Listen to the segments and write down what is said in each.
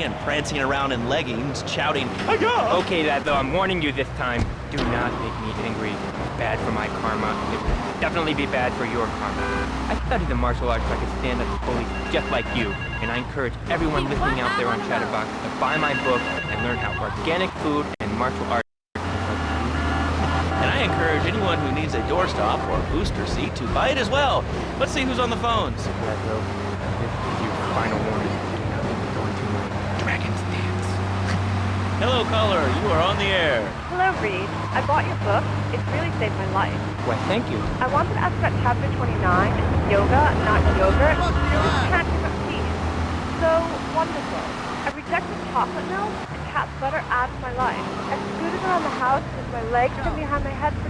and prancing around in leggings, shouting, "Hi-ya!" Okay, lad, though, I'm warning you this time. Do not make me angry. It's bad for my karma. It will definitely be bad for your karma. I studied the martial arts so I could stand up to police just like you. And I encourage everyone listening out there on Chatterbox to buy my book and learn how organic food and martial arts. And I encourage anyone who needs a doorstop or booster seat to buy it as well. Let's see who's on the phones. Lad, though, this is your final warning. Do not make me go into my dragon's dance. Hello, caller. You are on the air. Hello, Reed. I bought your book. It's really saved my life. Why, thank you. I wanted to ask about chapter 29, yoga, not yogurt. This can't give a peace. So wonderful. I rejected chocolate milk and cat's butter out of my life. I scooted around the house with my legs pinned behind my head for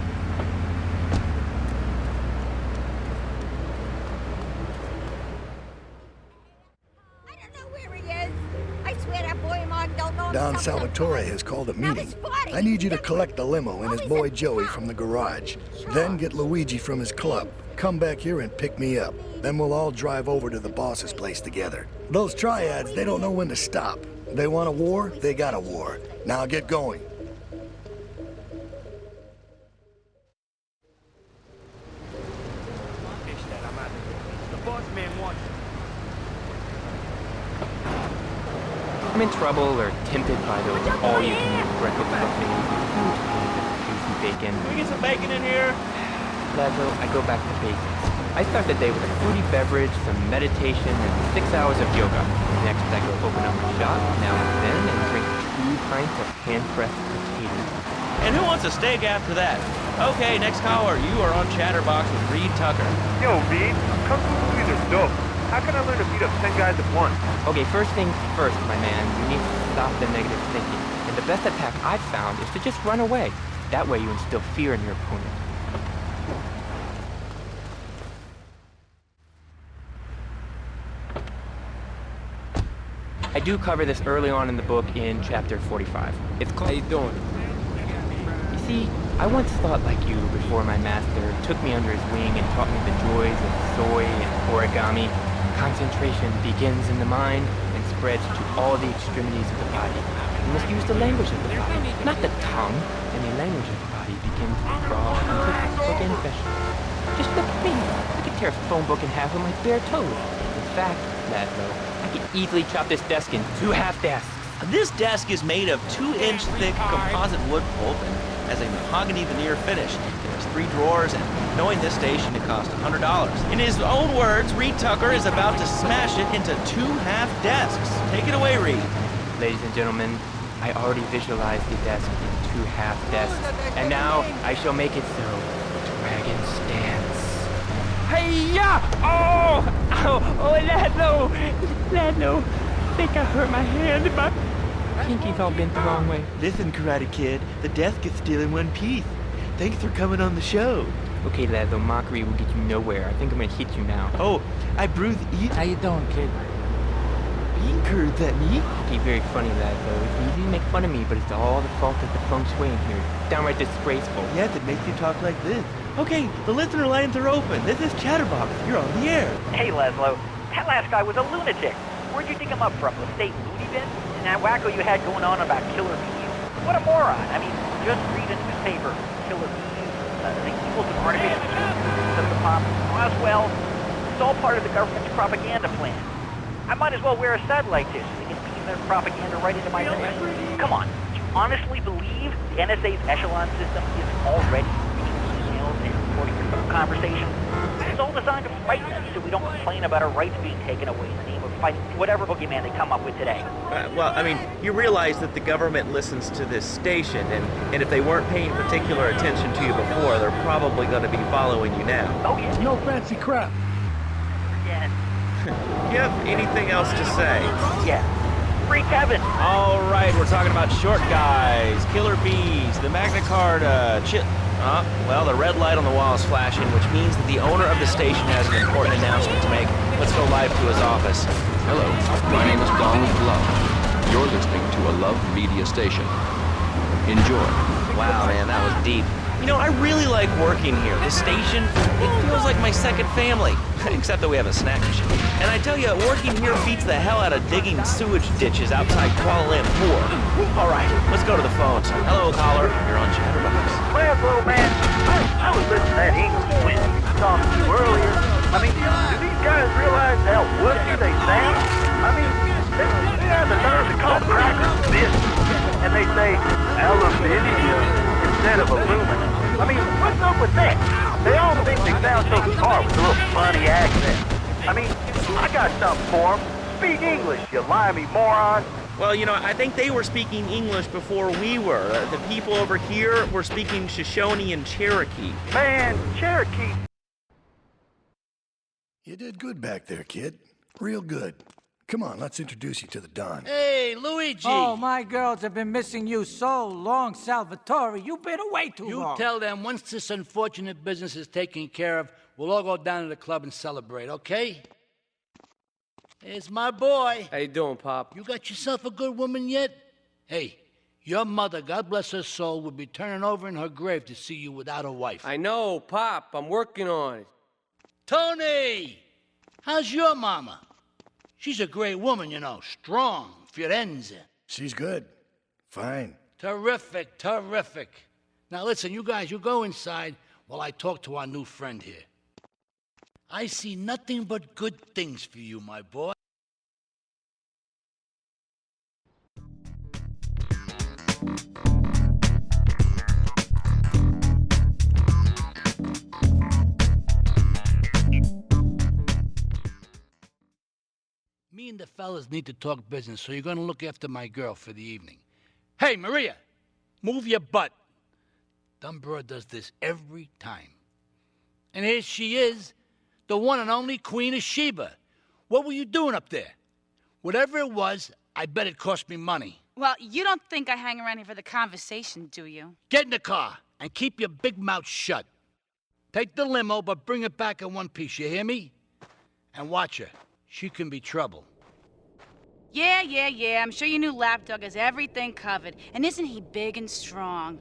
I don't know where he is. I swear that boy of mine don't know Don himself Salvatore sometimes. has called a Now meeting. this body, I need you to definitely collect the limo and his boy Joey from the garage. Then get Luigi from his club. Come back here and pick me up. Then we'll all drive over to the boss's place together. Those triads, they don't know when to stop. They want a war, they got a war. Now get going. I'm in trouble or tempted by those all-you-can-eat breakfast buffets, huge pans of juicy bacon. Can we get some bacon in here? Lazo, I go back to basics. I start the day with a fruity beverage, some meditation, and 6 hours of yoga. Next, I go open up my shop now and then and drink 2 pints of hand-pressed potatoes. And who wants a steak after that? Okay, next caller. You are on Chatterbox with Reed Tucker. Yo, Reed, Kung Fu movies are dope. How can I learn to beat up 10 guys at once? Okay, first things first, my man. You need to stop the negative thinking. And the best attack I've found is to just run away. That way you instill fear in your opponent. I do cover this early on in the book in chapter 45. It's called... How you doing? You see, I once thought like you before my master took me under his wing and taught me the joys of soy and origami. Concentration begins in the mind and spreads to all the extremities of the body. You must use the language of the body, not the tongue. And the language of the body begins to draw into organic vegetables. Just look at me. I could tear a phone book in half with my bare toes. In fact, Laszlo, I could easily chop this desk in 2 half desks. This desk is made of 2-inch thick composite wood pulp and has a mahogany veneer finish. It has 3 drawers, and knowing this station, it cost $100. In his own words, Reed Tucker is about to smash it into 2 half desks. Take it away, Reed. Ladies and gentlemen, I already visualized the desk in 2 half desks, and now I shall make it so. Dragon stance. Hey-ya! Oh! Ow! Oh, Laszlo! Laszlo! I think I hurt my hand. My pinky's all bent the wrong way. Listen, Karate Kid, the desk is still in one piece. Thanks for coming on the show. Okay, Laszlo, mockery will get you nowhere. I think I'm gonna hit you now. Oh, I bruised How you doing, kid? bean curds at me. Okay, very funny, Laszlo. It's easy to make fun of me, but it's all the fault of the feng shui in here. Downright disgraceful. Yes, it makes you talk like this. Okay, the listener lines are open. This is Chatterbox. You're on the air. Hey, Laszlo. That last guy was a lunatic. Where'd you dig him up from? The state loony bin? And that wacko you had going on about killer bees? What a moron. I mean, just read a newspaper. Killer bees, the evils of artificial intelligence of the pop. Roswell. It's all part of the government's propaganda plan. I might as well wear a satellite dish so they can beam their propaganda right into my brain. Come on. Do you honestly believe the NSA's echelon system is already emails and recording your phone conversations? It's all designed to frighten us so we don't complain about our rights being taken away in the name of fighting whatever boogeyman they come up with today. Well, I mean, you realize that the government listens to this station, and if they weren't paying particular attention to you before, they're probably going to be following you now. Oh yeah. No fancy crap. Yeah. Do you have anything else to say? Yeah. Free Kevin. All right, we're talking about short guys, killer bees, the Magna Carta, well, the red light on the wall is flashing, which means that the owner of the station has an important announcement to make. Let's go live to his office. Hello, my name is Donald Love. You're listening to a Love Media station. Enjoy. Wow, man, that was deep. You know, I really like working here. The station, it feels like my second family. Except that we have a snack machine. And I tell you, working here beats the hell out of digging sewage ditches outside Kuala Lumpur. All right, let's go to the phones. Hello, caller. You're on Chatterbox. Well, little man, I was listening to that English when you were talking to earlier. I mean, do these guys realize how wussy they sound? I mean, they have the nerve to call crackers biscuits, and they say aluminium instead of aluminum. I mean, what's up with that? They all think they sound so smart with a little funny accent. I mean, I got something for them. Speak English, you limey moron. Well, you know, I think they were speaking English before we were. The people over here were speaking Shoshone and Cherokee. Man, Cherokee. You did good back there, kid. Real good. Come on, let's introduce you to the Don. Hey, Luigi! Oh, my girls have been missing you so long, Salvatore. You've been away too long. You tell them once this unfortunate business is taken care of, we'll all go down to the club and celebrate, okay? It's my boy. How you doing, Pop? You got yourself a good woman yet? Hey, your mother, God bless her soul, would be turning over in her grave to see you without a wife. I know, Pop. I'm working on it. Tony! How's your mama? She's a great woman, you know. Strong. Firenze. She's good. Fine. Terrific, terrific. Now listen, you guys, you go inside while I talk to our new friend here. I see nothing but good things for you, my boy. Me and the fellas need to talk business, so you're gonna look after my girl for the evening. Hey, Maria, move your butt. Dumb broad does this every time. And here she is, the one and only Queen of Sheba. What were you doing up there? Whatever it was, I bet it cost me money. Well, you don't think I hang around here for the conversation, do you? Get in the car and keep your big mouth shut. Take the limo, but bring it back in one piece, you hear me? And watch her. She can be trouble. Yeah. I'm sure your new lapdog has everything covered. And isn't he big and strong?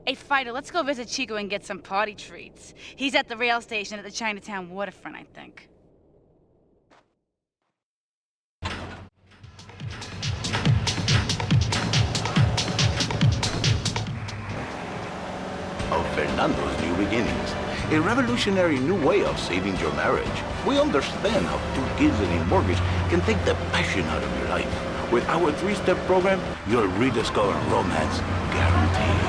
Hey, Fido, let's go visit Chico and get some party treats. He's at the rail station at the Chinatown waterfront, I think. Of Fernando's New Beginnings, a revolutionary new way of saving your marriage. We understand how 2 kids and a mortgage can take the passion out of your life. With our 3-step program, you'll rediscover romance guaranteed.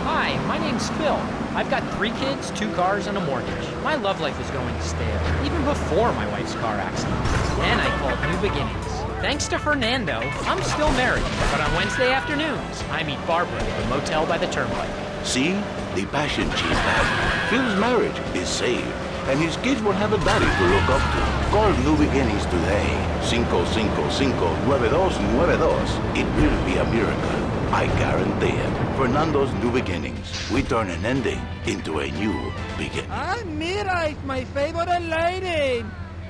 Hi, my name's Phil. I've got 3 kids, 2 cars, and a mortgage. My love life was going stale, even before my wife's car accident. Then I called New Beginnings. Thanks to Fernando, I'm still married, but on Wednesday afternoons, I meet Barbara at the motel by the turnpike. See? The passion she's had. Phil's marriage is saved, and his kids will have a daddy to look up to. Call New Beginnings today. 555-9292. It will be a miracle. I guarantee it. Fernando's New Beginnings. We turn an ending into a new beginning. Ah, mira, it's my favorite lady.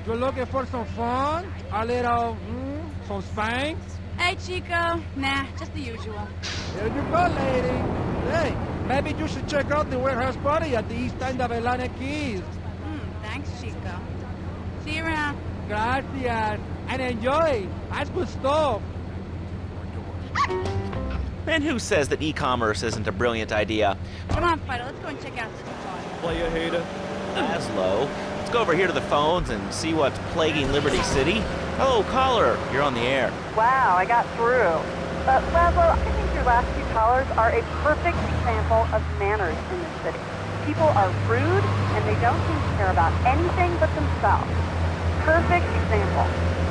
You're looking for some fun? A little, some spanks? Hey, Chico. Nah, just the usual. Here you go, lady. Hey, maybe you should check out the warehouse party at the east end of Atlantic Keys. Thanks, Chico. See you around. Gracias. And enjoy. That's good stuff. And who says that e-commerce isn't a brilliant idea? Come on, Fido, let's go and check out this party. Player hater. Laszlo. Let's go over here to the phones and see what's plaguing Liberty City. Hello, caller. You're on the air. Wow, I got through. Laszlo, I think your last few callers are a perfect example of manners in this city. People are rude, and they don't seem to care about anything but themselves. Perfect example.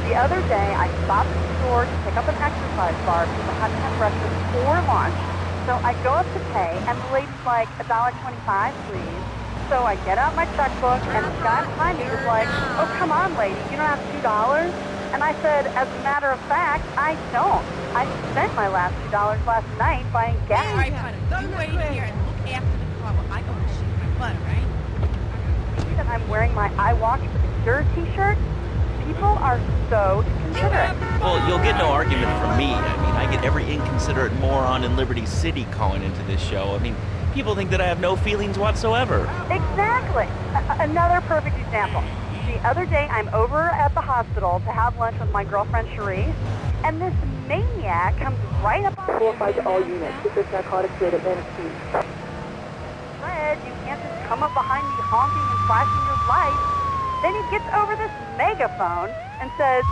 The other day, I stopped at the store to pick up an exercise bar because I hadn't had breakfast or lunch. So I go up to pay, and the lady's like, $1.25, please. So I get out my checkbook, and the guy behind me was like, oh, come on, lady, you don't have $2? And I said, as a matter of fact, I don't. I spent my last $2 last night buying gas. All right, Fido, you wait here and look after the car while I go to shoot my butter, right? See that I'm wearing my I Walk for the Cure t-shirt? People are so considerate. Well, you'll get no argument from me. I mean, I get every inconsiderate moron in Liberty City calling into this show. I mean, People think that I have no feelings whatsoever. Exactly. Another perfect example. The other day, I'm over at the hospital to have lunch with my girlfriend Cherise, and this maniac comes right up on 4-5 to all units. This is narcotics rate at Atlantic City. Fred, you can't just come up behind me honking and flashing your lights. Then he gets over this megaphone and says,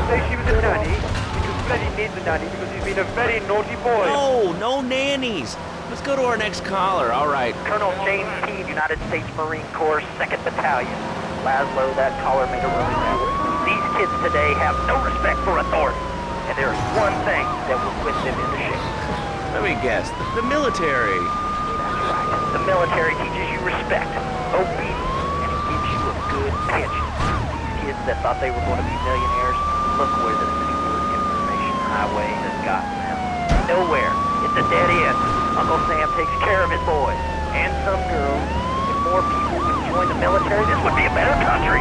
Say she was a nanny because Freddy needs a nanny because he's been a very naughty boy. No nannies. Let's go to our next caller. All right. Colonel James Teed, United States Marine Corps, 2nd Battalion. Laszlo, that caller made a really bad one. These kids today have no respect for authority, and there's one thing that will put them into shape. Let me guess. The military. That's right. The military teaches you respect, obedience, and it gives you a good pension. These kids that thought they were going to be millionaires, look where the super information highway has gotten them. Nowhere. It's a dead end. Uncle Sam takes care of his boys and some girls. If more people would join the military, this would be a better country.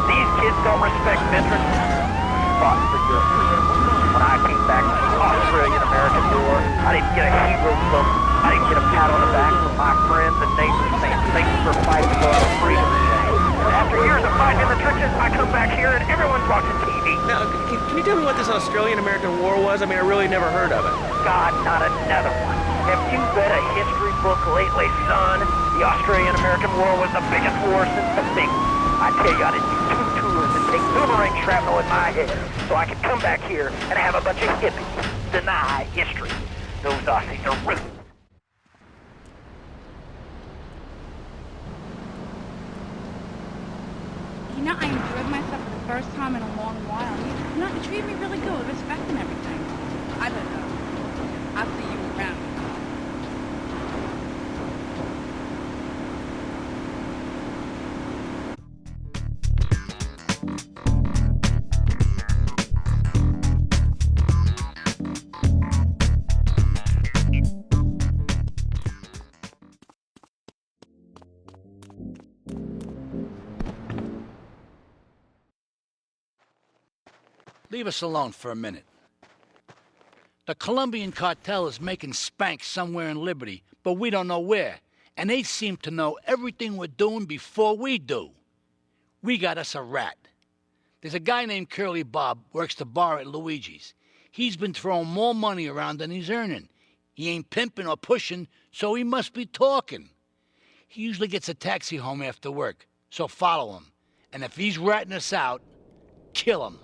These kids don't respect veterans. Fought for your freedom. When I came back from the Australian-American War, I didn't get a hero book. I didn't get a pat on the back from my friends and neighbors saying thanks for fighting for our freedom. After years of fighting in the trenches, I come back here and everyone's watching TV. Now, can you tell me what this Australian-American War was? I mean, I really never heard of it. God, not another one. Have you read a history book lately, son? The Australian-American War was the biggest war since the big one. I tell you, I did do 2 tours and take boomerang shrapnel in my head so I could come back here and have a bunch of hippies deny history. Those Aussies are rude. You know, I enjoyed myself for the first time in a long while. You know, you treated me really good with respect and everything. I don't know. I'll see you around. Leave us alone for a minute. The Colombian cartel is making spank somewhere in Liberty, but we don't know where. And they seem to know everything we're doing before we do. We got us a rat. There's a guy named Curly Bob, works the bar at Luigi's. He's been throwing more money around than he's earning. He ain't pimping or pushing, so he must be talking. He usually gets a taxi home after work, so follow him. And if he's ratting us out, kill him.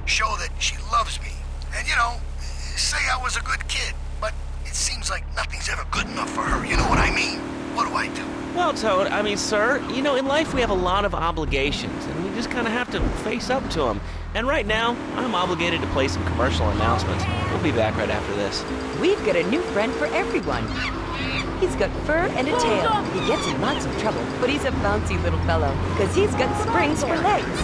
Show that she loves me. And, you know, say I was a good kid. But it seems like nothing's ever good enough for her. You know what I mean? What do I do? Well, Toad, I mean, sir, you know, in life we have a lot of obligations, and we just kind of have to face up to them. And right now, I'm obligated to play some commercial announcements. We'll be back right after this. We've got a new friend for everyone. He's got fur and a tail. He gets in lots of trouble, but he's a bouncy little fellow, because he's got springs for legs.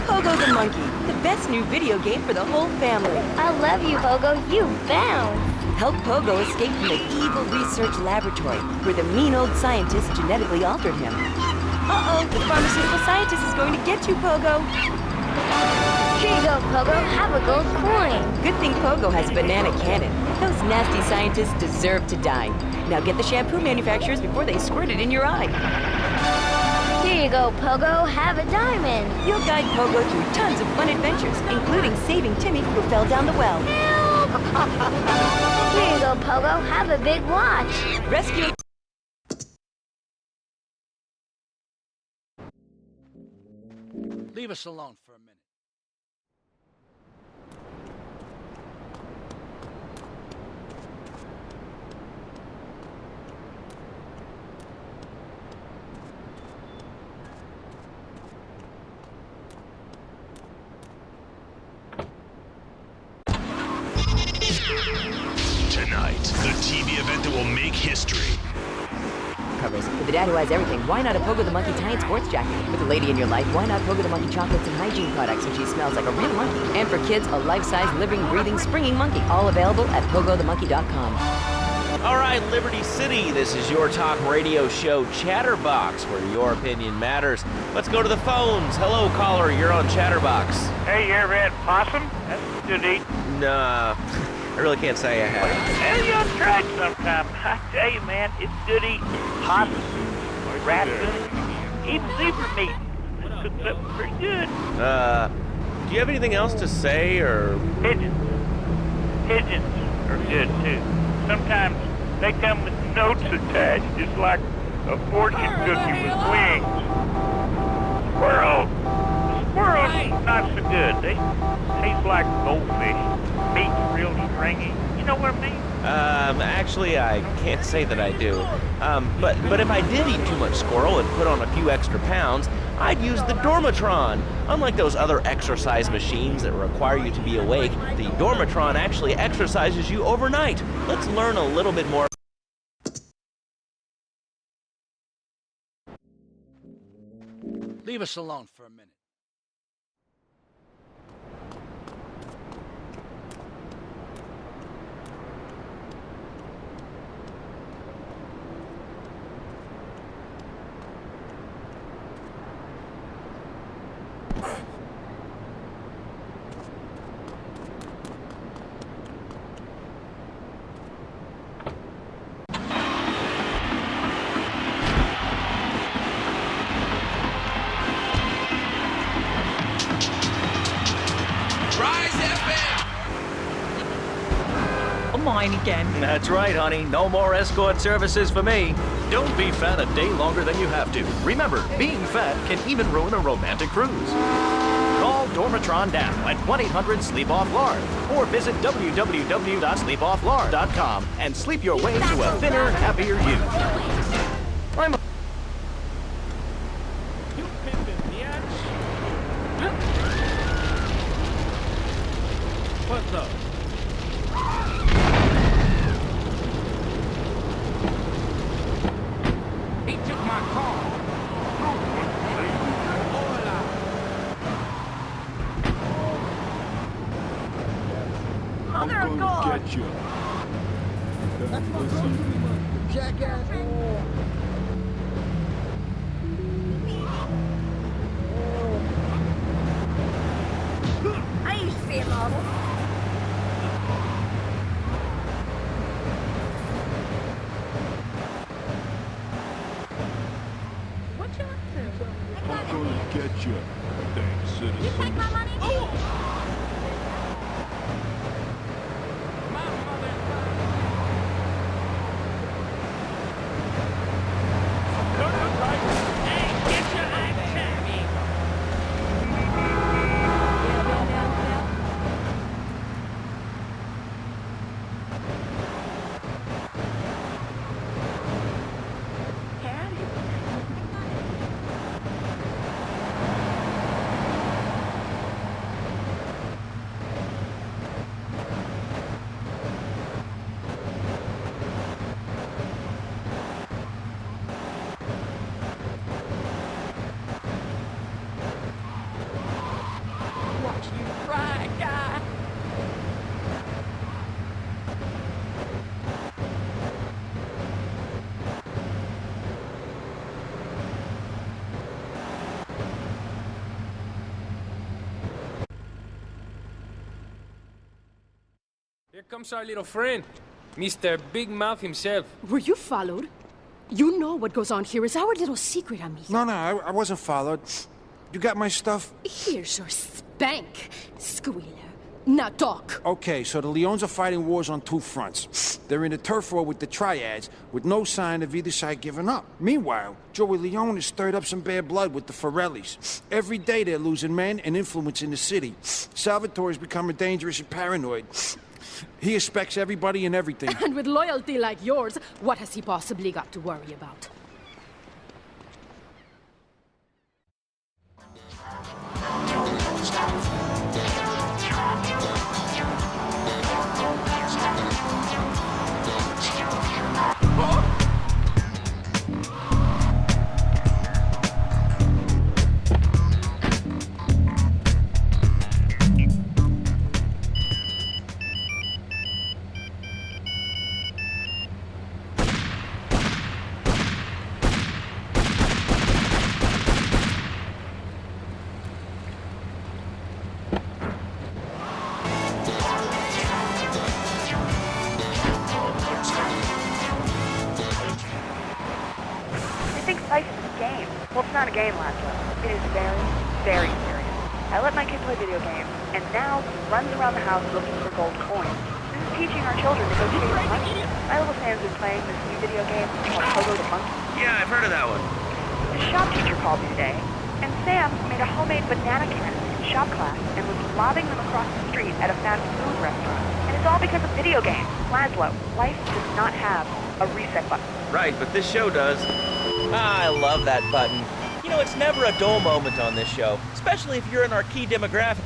Pogo the Monkey, the best new video game for the whole family. I love you, Pogo. You bounce. Help Pogo escape from the evil research laboratory, where the mean old scientist genetically altered him. Uh-oh, the pharmaceutical scientist is going to get you, Pogo. Here you go, Pogo. Have a gold coin. Good thing Pogo has a banana cannon. Those nasty scientists deserve to die. Now get the shampoo manufacturers before they squirt it in your eye. Here you go, Pogo. Have a diamond. You'll guide Pogo through tons of fun adventures, including saving Timmy who fell down the well. Help! Here you go, Pogo. Have a big watch. Rescue... Leave us alone for a minute. history. Covers. For the dad who has everything, why not a Pogo the Monkey tie-in sports jacket? For the lady in your life, why not Pogo the Monkey chocolates and hygiene products so she smells like a real monkey? And for kids, a life-size, living, breathing, springing monkey. All available at pogothemonkey.com. All right, Liberty City, this is your talk radio show Chatterbox, where your opinion matters. Let's go to the phones. Hello, caller, you're on Chatterbox. Hey, you ever had possum? That's good to eat. Nah, I really can't say I have. Well, you ought to try it sometime. I tell you, man, it's good eating. Possum, raccoon, even zebra meat. It's cooked up pretty good. Do you have anything else to say, or? Pigeons. Pigeons are good, too. Sometimes they come with notes attached, just like a fortune cookie with wings. Squirrels, not so good. They taste like goldfish. Meat's real stringy. You know what I mean? Actually, I can't say that I do. But if I did eat too much squirrel and put on a few extra pounds, I'd use the Dormatron. Unlike those other exercise machines that require you to be awake, the Dormatron actually exercises you overnight. Let's learn a little bit more. Leave us alone for a minute. Mine again. That's right, honey. No more escort services for me. Don't be fat a day longer than you have to. Remember, being fat can even ruin a romantic cruise. Call Dormatron now at 1-800-SLEEP-OFF-LARD or visit www.sleepofflard.com and sleep your way to a thinner, happier you. What's up? He took my car. Mother of God! Get you. Jackass! I used to be a model. What you up to? I'm gonna get you. Dang citizen. You take my money? Here comes our little friend, Mr. Big Mouth himself. Were you followed? You know what goes on here is our little secret, amigo. No, I wasn't followed. You got my stuff? Here's your spank, squealer. Now talk. Okay, so the Leons are fighting wars on two fronts. They're in a turf war with the Triads, with no sign of either side giving up. Meanwhile, Joey Leone has stirred up some bad blood with the Forellis. Every day they're losing men and influence in the city. Salvatore's becoming dangerous and paranoid. He expects everybody and everything. And with loyalty like yours, what has he possibly got to worry about? Huh? Well, it's not a game, Laszlo. It is very, very serious. I let my kid play video games, and now he runs around the house looking for gold coins. This is teaching our children to go chase money. My little Sam's been playing this new video game called Pogo the Monkey. Yeah, I've heard of that one. The shop teacher called me today, and Sam made a homemade banana cannon in shop class and was lobbing them across the street at a fast food restaurant. And it's all because of video games. Laszlo, life does not have a reset button. Right, but this show does. I love that button. You know, it's never a dull moment on this show, especially if you're in our key demographic.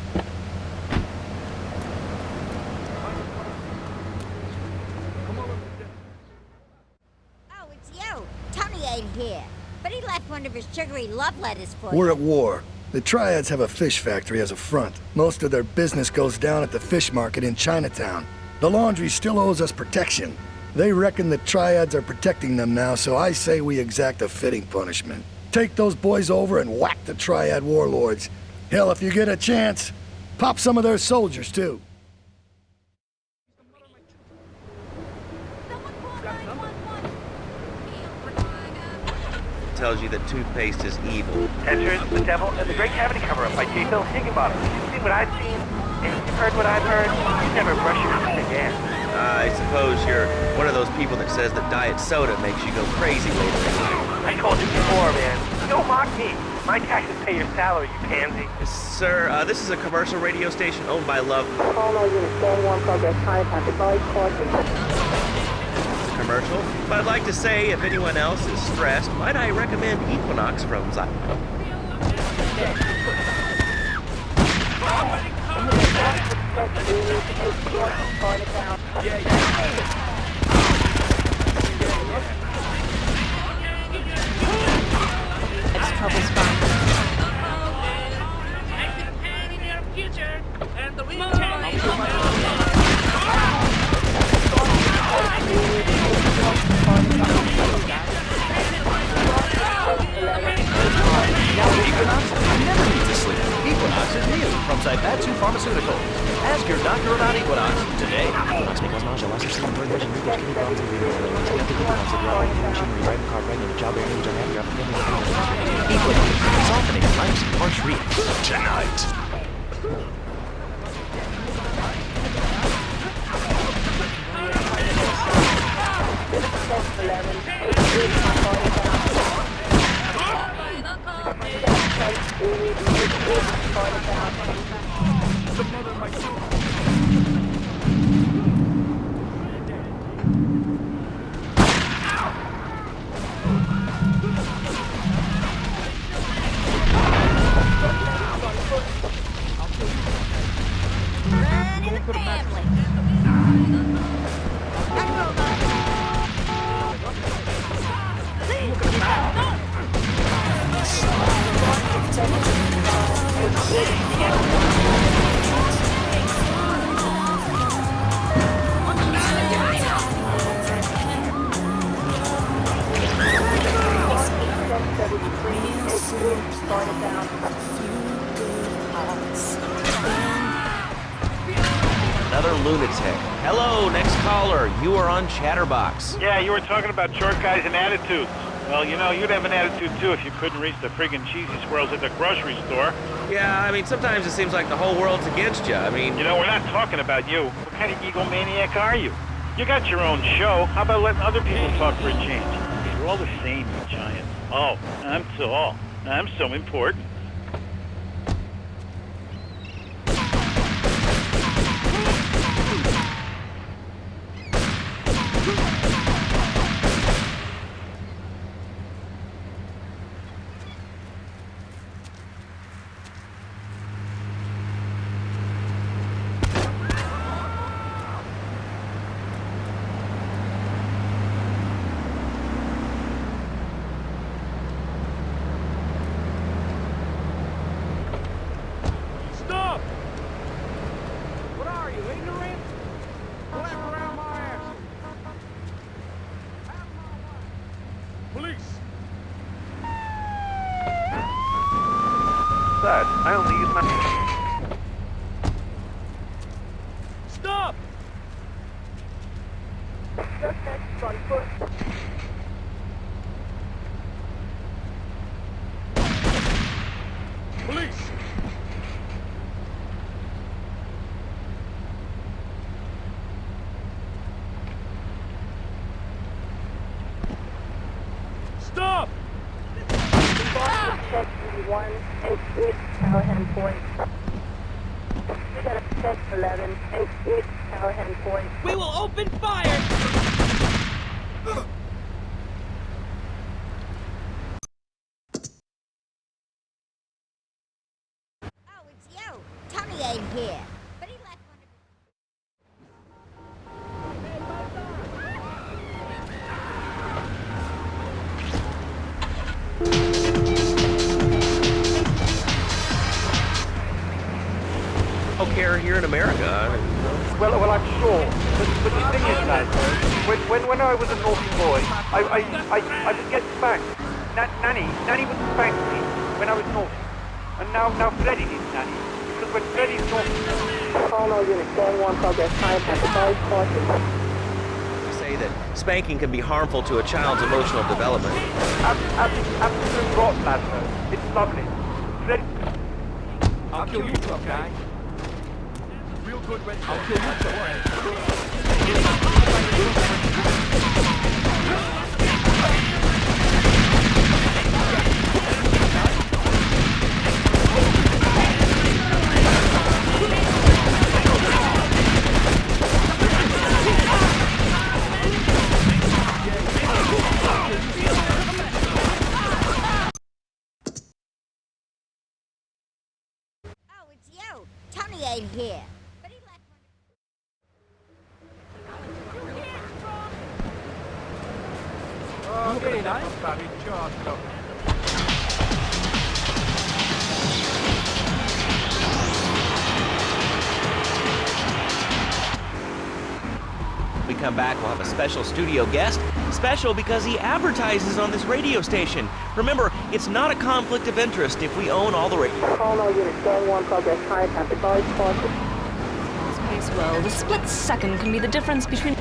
Oh, it's you. Tony ain't here. But he left one of his sugary love letters for We're you. at war. The Triads have a fish factory as a front. Most of their business goes down at the fish market in Chinatown. The laundry still owes us protection. They reckon the Triads are protecting them now, so I say we exact a fitting punishment. Take those boys over and whack the Triad warlords. Hell, if you get a chance, pop some of their soldiers, too. Tells you that toothpaste is evil. Enter the Devil and the Great Cavity Cover-Up by J. Phil Higginbottom. You've seen what I've seen, and you've heard what I've heard. You never brush your teeth again. I suppose you're one of those people that says that diet soda makes you go crazy later in life. I told you before, man. Don't mock me. My taxes pay your salary, you pansy. Sir, this is a commercial radio station owned by Love. Call all units, stand 1, progress, time, advise, caution. Commercial, but I'd like to say if anyone else is stressed, might I recommend Equinox from Zy. It's trouble spot. Equinox? You never need to sleep. Equinox is new from Zaibatsu Pharmaceuticals. Ask your doctor about Equinox today. Equinox may cause nausea, loss of sleep, blurred vision, wrinkles, kidney problems, and renal failure. Check out the Equinox if you're operating machinery, driving a car, pregnant, childbearing, age, unhappy, or family. Equinox, softening life's harsh realities. Tonight. Another lunatic. Hello, next caller. You are on Chatterbox. Yeah, you were talking about short guys and attitudes. Well, you know, you'd have an attitude too if you couldn't reach the friggin' cheesy squirrels at the grocery store. Yeah, I mean, sometimes it seems like the whole world's against you. I mean... You know, we're not talking about you. What kind of egomaniac are you? You got your own show. How about letting other people talk for a change? We're all the same, you giant. Oh, I'm tall. I'm so important. Stop! What are you, ignorant? Left around my ass. Police! But I only use my... Stop! set 1 and East Callahan Point. We got a set 11 and East Callahan Point. We will open fire! Oh, it's you. Tony ain't here. But he left one of Healthcare here in America. Well, I'm sure. But the thing is, lad, when I was a naughty boy, I would get spanked. Nanny would spank me when I was naughty. And now Freddy needs Nanny. Because when Freddy's naughty... Call all units, going 1 progress, time at the boys caution. They say that spanking can be harmful to a child's emotional development. Absolute rot, lad, though. It's lovely. Freddy... I'll kill you, tough guy. Real good red. I'll kill you, don't worry. Oh, it's you. Tony ain't here. But he left one Okay, nice. Very charged up. We come back, we'll have a special studio guest. Special because he advertises on this radio station. Remember, it's not a conflict of interest if we own all the radio. Call all units, going 1 progress, time at the boys caution. In this case, well, the split second can be the difference between...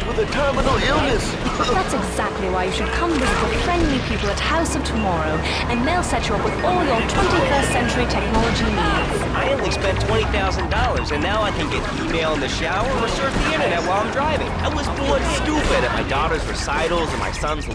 With a terminal illness. That's exactly why you should come visit the friendly people at House of Tomorrow, and they'll set you up with all your 21st century technology needs. I only spent $20,000, and now I can get email in the shower or surf the internet while I'm driving. I was bored stupid at my daughter's recitals and my son's...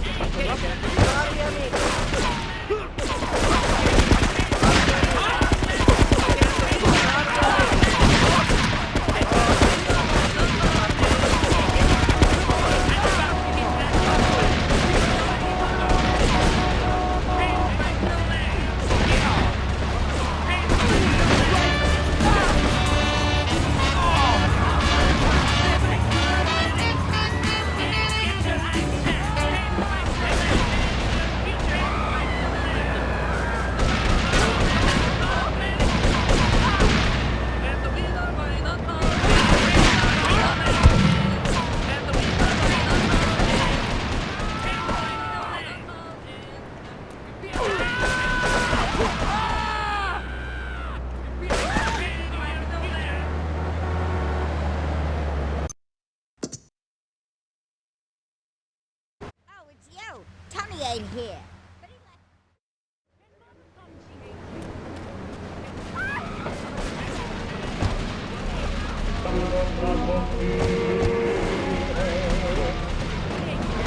Tony ain't here. But he left...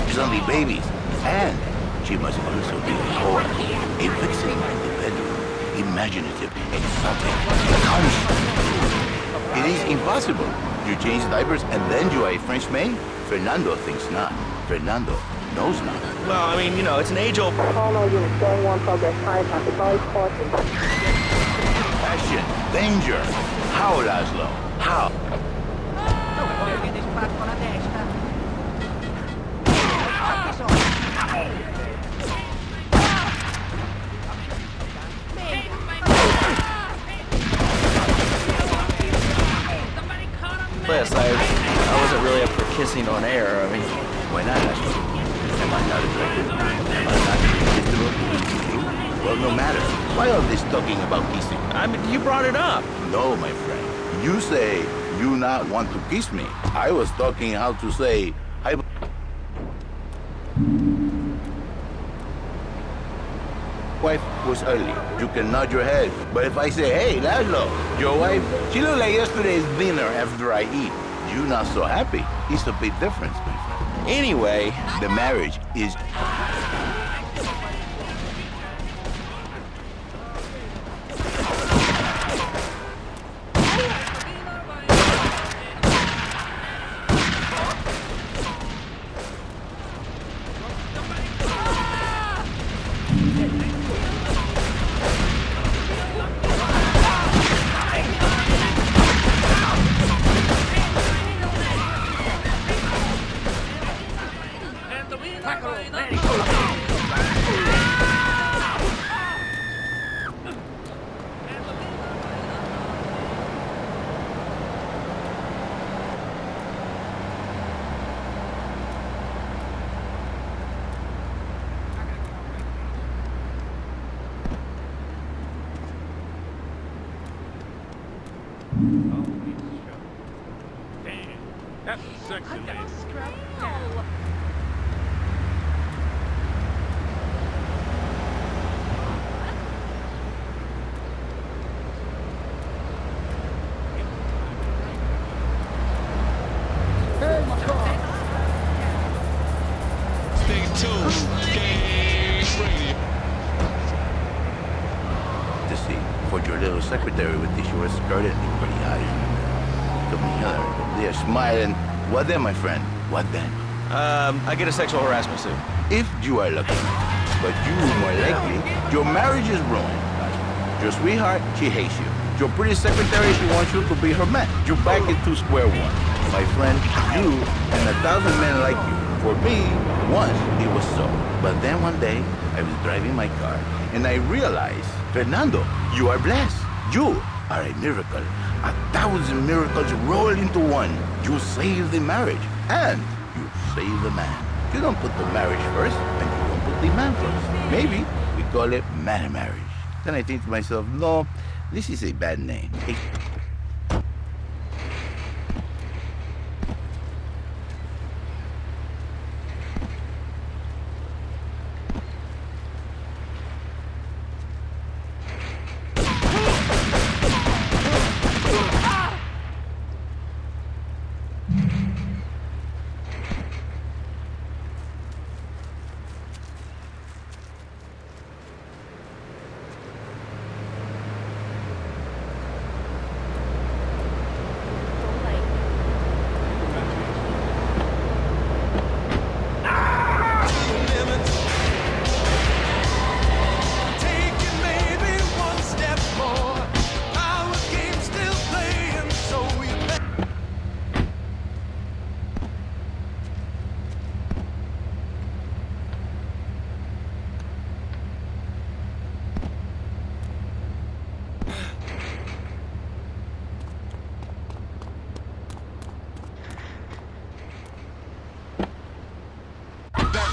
She's only babies, and she must also be a whore, a vixen in the bedroom, imaginative, exotic, constant. It is impossible. You change diapers and then you are a French maid? Fernando thinks not. Fernando knows not. Well, I mean, you know, it's an age-old... Call all units, going 1 progress, time at the boys caution. Passion, danger. How, Laszlo? How? Bliss, I wasn't really up for kissing on air. I mean, why not, Laszlo? Am I not attractive? Am I not irresistible? Well, no matter. Why all this talking about kissing? I mean, you brought it up. No, my friend. You say you not want to kiss me. I was talking how to say... wife was early. You can nod your head. But if I say, hey, Laszlo, your wife, she looked like yesterday's dinner after I eat. You not so happy. It's a big difference, my friend. Anyway, the marriage is... That's a sexy lady. Hey, my car. Stay tuned. Game radio. To see, for your little secretary with the short skirt and the pretty eyes. Look at me, Hillary. They're smiling. What then, my friend? What then? I get a sexual harassment suit. If you are lucky. But you, more likely, your marriage is ruined. Your sweetheart, she hates you. Your pretty secretary, she wants you to be her man. You're back into square one. My friend, you and 1,000 men like you. For me, once it was so. But then one day, I was driving my car, and I realized, Fernando, you are blessed. You are a miracle. 1,000 miracles roll into one. You save the marriage, and you save the man. You don't put the marriage first, and you don't put the man first. Maybe we call it man marriage. Then I think to myself, no, this is a bad name.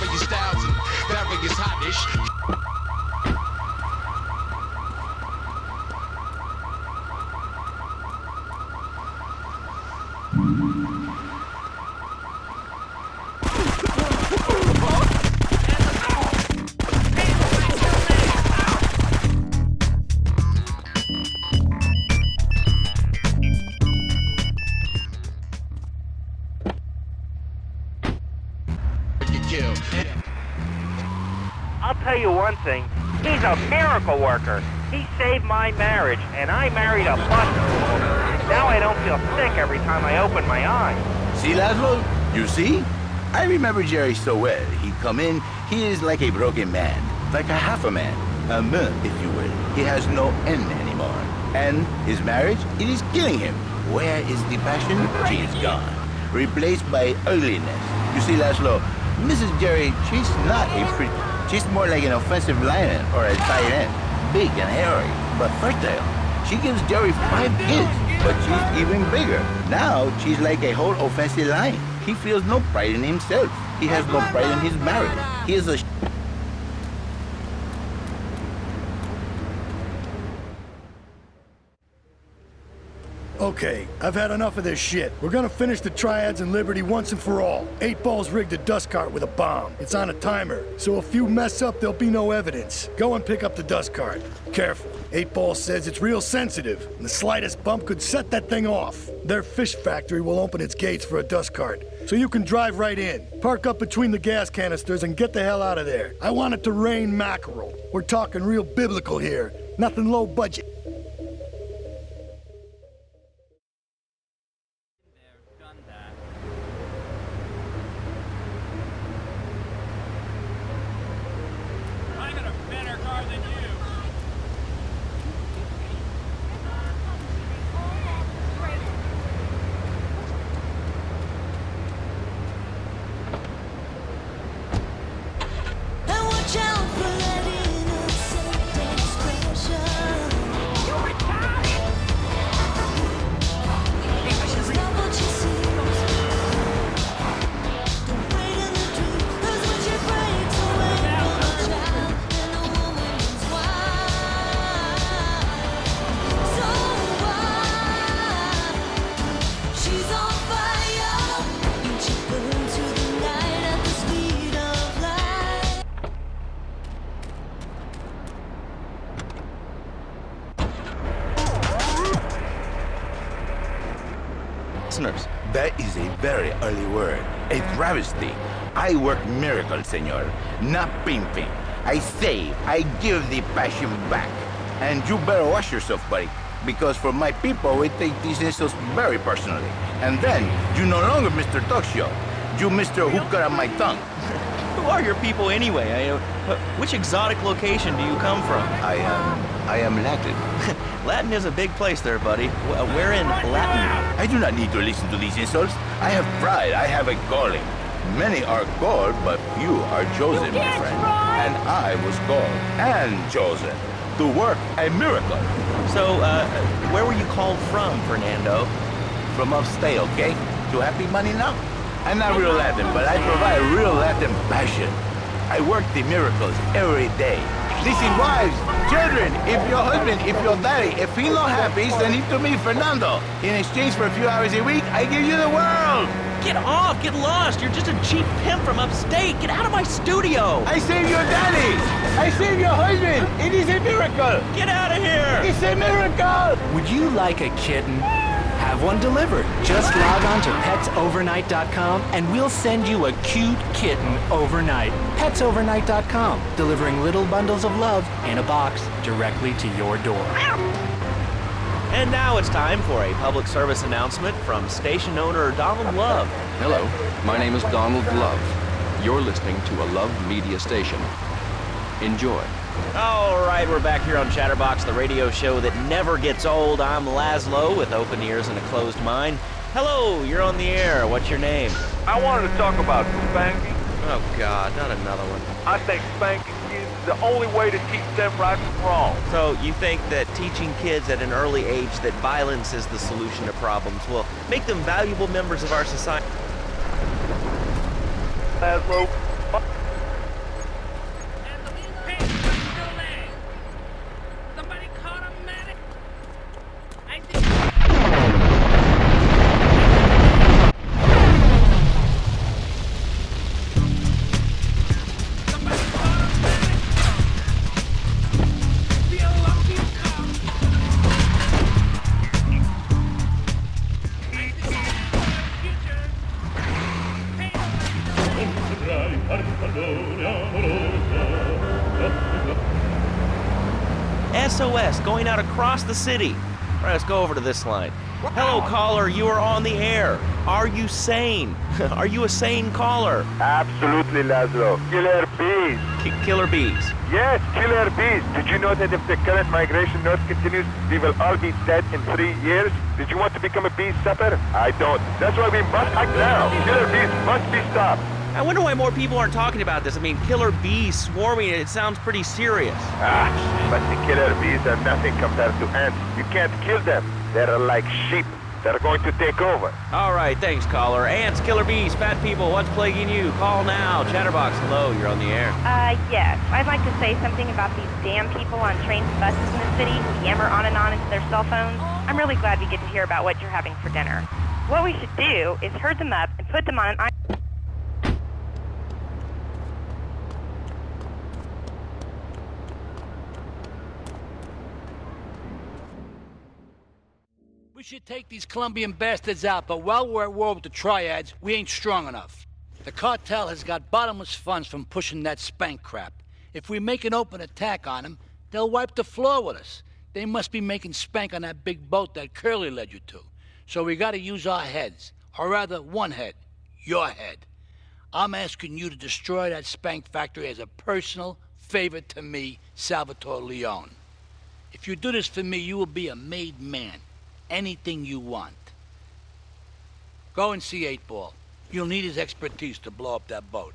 Various styles and various hotness. I'll tell you one thing, he's a miracle worker. He saved my marriage, and I married a buster. Now I don't feel sick every time I open my eyes. See, Laszlo? You see? I remember Jerry so well. He'd come in, he is like a broken man, like a half a man, a man, if you will. He has no end anymore. And his marriage, it is killing him. Where is the passion? She is gone. Replaced by ugliness. You see, Laszlo, Mrs. Jerry, she's not a pretty... She's more like an offensive lineman or a tight end. Big and hairy, but fertile. She gives Jerry 5 kids, but she's even bigger. Now, she's like a whole offensive line. He feels no pride in himself. He has no pride in his marriage. He is a... Okay, I've had enough of this shit. We're gonna finish the triads in Liberty once and for all. 8 Ball's rigged a dust cart with a bomb. It's on a timer, so if you mess up, there'll be no evidence. Go and pick up the dust cart. Careful. 8 Ball says it's real sensitive, and the slightest bump could set that thing off. Their fish factory will open its gates for a dust cart, so you can drive right in. Park up between the gas canisters and get the hell out of there. I want it to rain mackerel. We're talking real biblical here, nothing low budget. Listeners. That is a very early word. A travesty. I work miracles, senor. Not pimping. I save. I give the passion back. And you better watch yourself, buddy. Because for my people, we take these insults very personally. And then, you no longer Mr. Talk Show. You Mr. Who Cut Out My Tongue. Who are your people anyway? Which exotic location do you come from? I am Latin. Latin is a big place there, buddy. Where in Latin? I do not need to listen to these insults. I have pride. I have a calling. Many are called, but few are chosen, my friend. And I was called and chosen to work a miracle. So, where were you called from, Fernando? From upstate, okay? To happy money now? I'm not real Latin, but I provide real Latin passion. I work the miracles every day. Listen, wives, children, if your husband, if your daddy, if he's not happy, send him to me, Fernando. In exchange for a few hours a week, I give you the world. Get off, get lost. You're just a cheap pimp from upstate. Get out of my studio. I save your daddy. I save your husband. It is a miracle. Get out of here. It's a miracle. Would you like a kitten? Have one delivered. Just log on to petsovernight.com and we'll send you a cute kitten overnight. Petsovernight.com, delivering little bundles of love in a box directly to your door. And now it's time for a public service announcement from station owner Donald Love. Hello, my name is Donald Love. You're listening to a Love Media station. Enjoy. All right, we're back here on Chatterbox, the radio show that never gets old. I'm Laszlo with open ears and a closed mind. Hello, you're on the air. What's your name? I wanted to talk about spanking. Oh, God, not another one. I think spanking is the only way to teach them right from wrong. So you think that teaching kids at an early age that violence is the solution to problems will make them valuable members of our society? Laszlo. SOS going out across the city. All right, let's go over to this line. Hello, caller. You are on the air. Are you sane? Are you a sane caller? Absolutely, Laszlo. Killer bees. Killer bees. Yes, killer bees. Did you know that if the current migration north continues, we will all be dead in 3 years? Did you want to become a bee supper? I don't. That's why we must act now. Killer bees must be stopped. I wonder why more people aren't talking about this. I mean, killer bees swarming, it sounds pretty serious. But the killer bees are nothing compared to ants. You can't kill them. They're like sheep. that are going to take over. All right, thanks, caller. Ants, killer bees, fat people, what's plaguing you? Call now. Chatterbox, hello, you're on the air. Yes. I'd like to say something about these damn people on trains and buses in the city who yammer on and on into their cell phones. I'm really glad we get to hear about what you're having for dinner. What we should do is herd them up and put them on an... We should take these Colombian bastards out, but while we're at war with the triads, we ain't strong enough. The cartel has got bottomless funds from pushing that spank crap. If we make an open attack on them, they'll wipe the floor with us. They must be making spank on that big boat that Curly led you to. So we gotta use our heads, or rather one head, your head. I'm asking you to destroy that spank factory as a personal favor to me, Salvatore Leone. If you do this for me, you will be a made man. Anything you want. Go and see 8-Ball. You'll need his expertise to blow up that boat.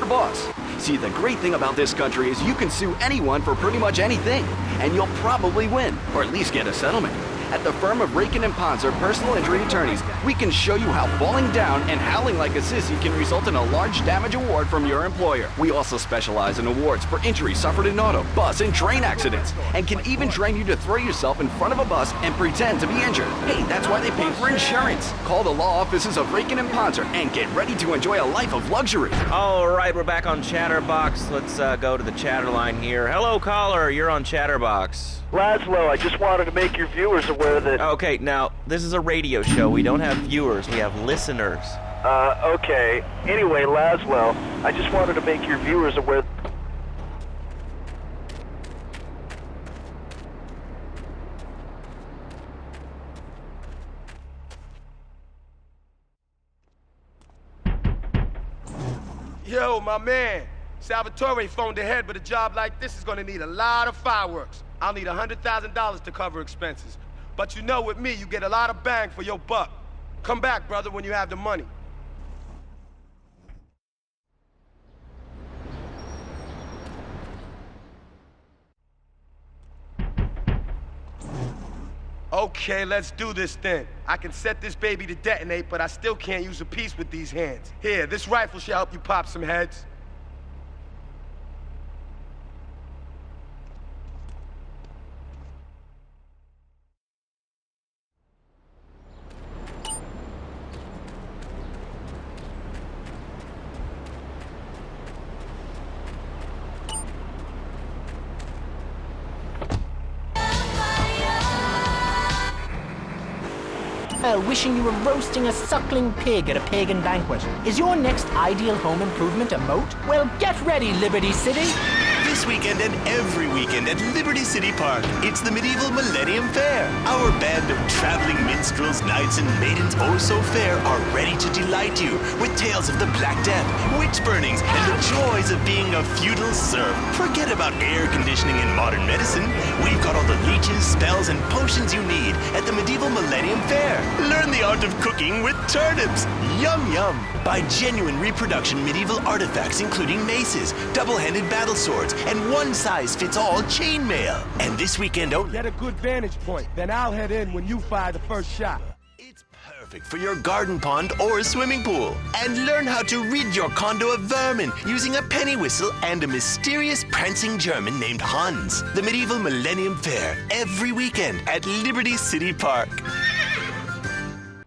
Boss. See, the great thing about this country is you can sue anyone for pretty much anything, and you'll probably win, or at least get a settlement. At the firm of Rakin & Ponzer Personal Injury Attorneys, we can show you how falling down and howling like a sissy can result in a large damage award from your employer. We also specialize in awards for injuries suffered in auto, bus, and train accidents, and can even train you to throw yourself in front of a bus and pretend to be injured. Hey, that's why they pay for insurance. Call the law offices of Rakin & Ponzer and get ready to enjoy a life of luxury. All right, we're back on Chatterbox. Let's go to the chatter line here. Hello, caller. You're on Chatterbox. Laszlo, I just wanted to make your viewers aware that... Okay, now, this is a radio show. We don't have viewers. We have listeners. Okay. Anyway, Laszlo, I just wanted to make your viewers aware... Yo, my man. Salvatore phoned ahead, but a job like this is gonna need a lot of fireworks. I'll need $100,000 to cover expenses. But you know, with me, you get a lot of bang for your buck. Come back, brother, when you have the money. Okay, let's do this then. I can set this baby to detonate, but I still can't use a piece with these hands. Here, this rifle should help you pop some heads. Wishing you were roasting a suckling pig at a pagan banquet. Is your next ideal home improvement a moat? Well, get ready, Liberty City! This weekend and every weekend at Liberty City Park, it's the Medieval Millennium Fair. Our band of traveling minstrels, knights, and maidens oh so fair are ready to delight you with tales of the Black Death, witch burnings, and the joys of being a feudal serf. Forget about air conditioning and modern medicine. We've got all the leeches, spells, and potions you need at the Medieval Millennium Fair. Learn the art of cooking with turnips. Yum yum. Buy genuine reproduction medieval artifacts including maces, double-handed battle swords, and one-size-fits-all chainmail. And this weekend only... Get a good vantage point, then I'll head in when you fire the first shot. Perfect for your garden pond or swimming pool. And learn how to rid your condo of vermin using a penny whistle and a mysterious prancing German named Hans. The Medieval Millennium Fair, every weekend at Liberty City Park.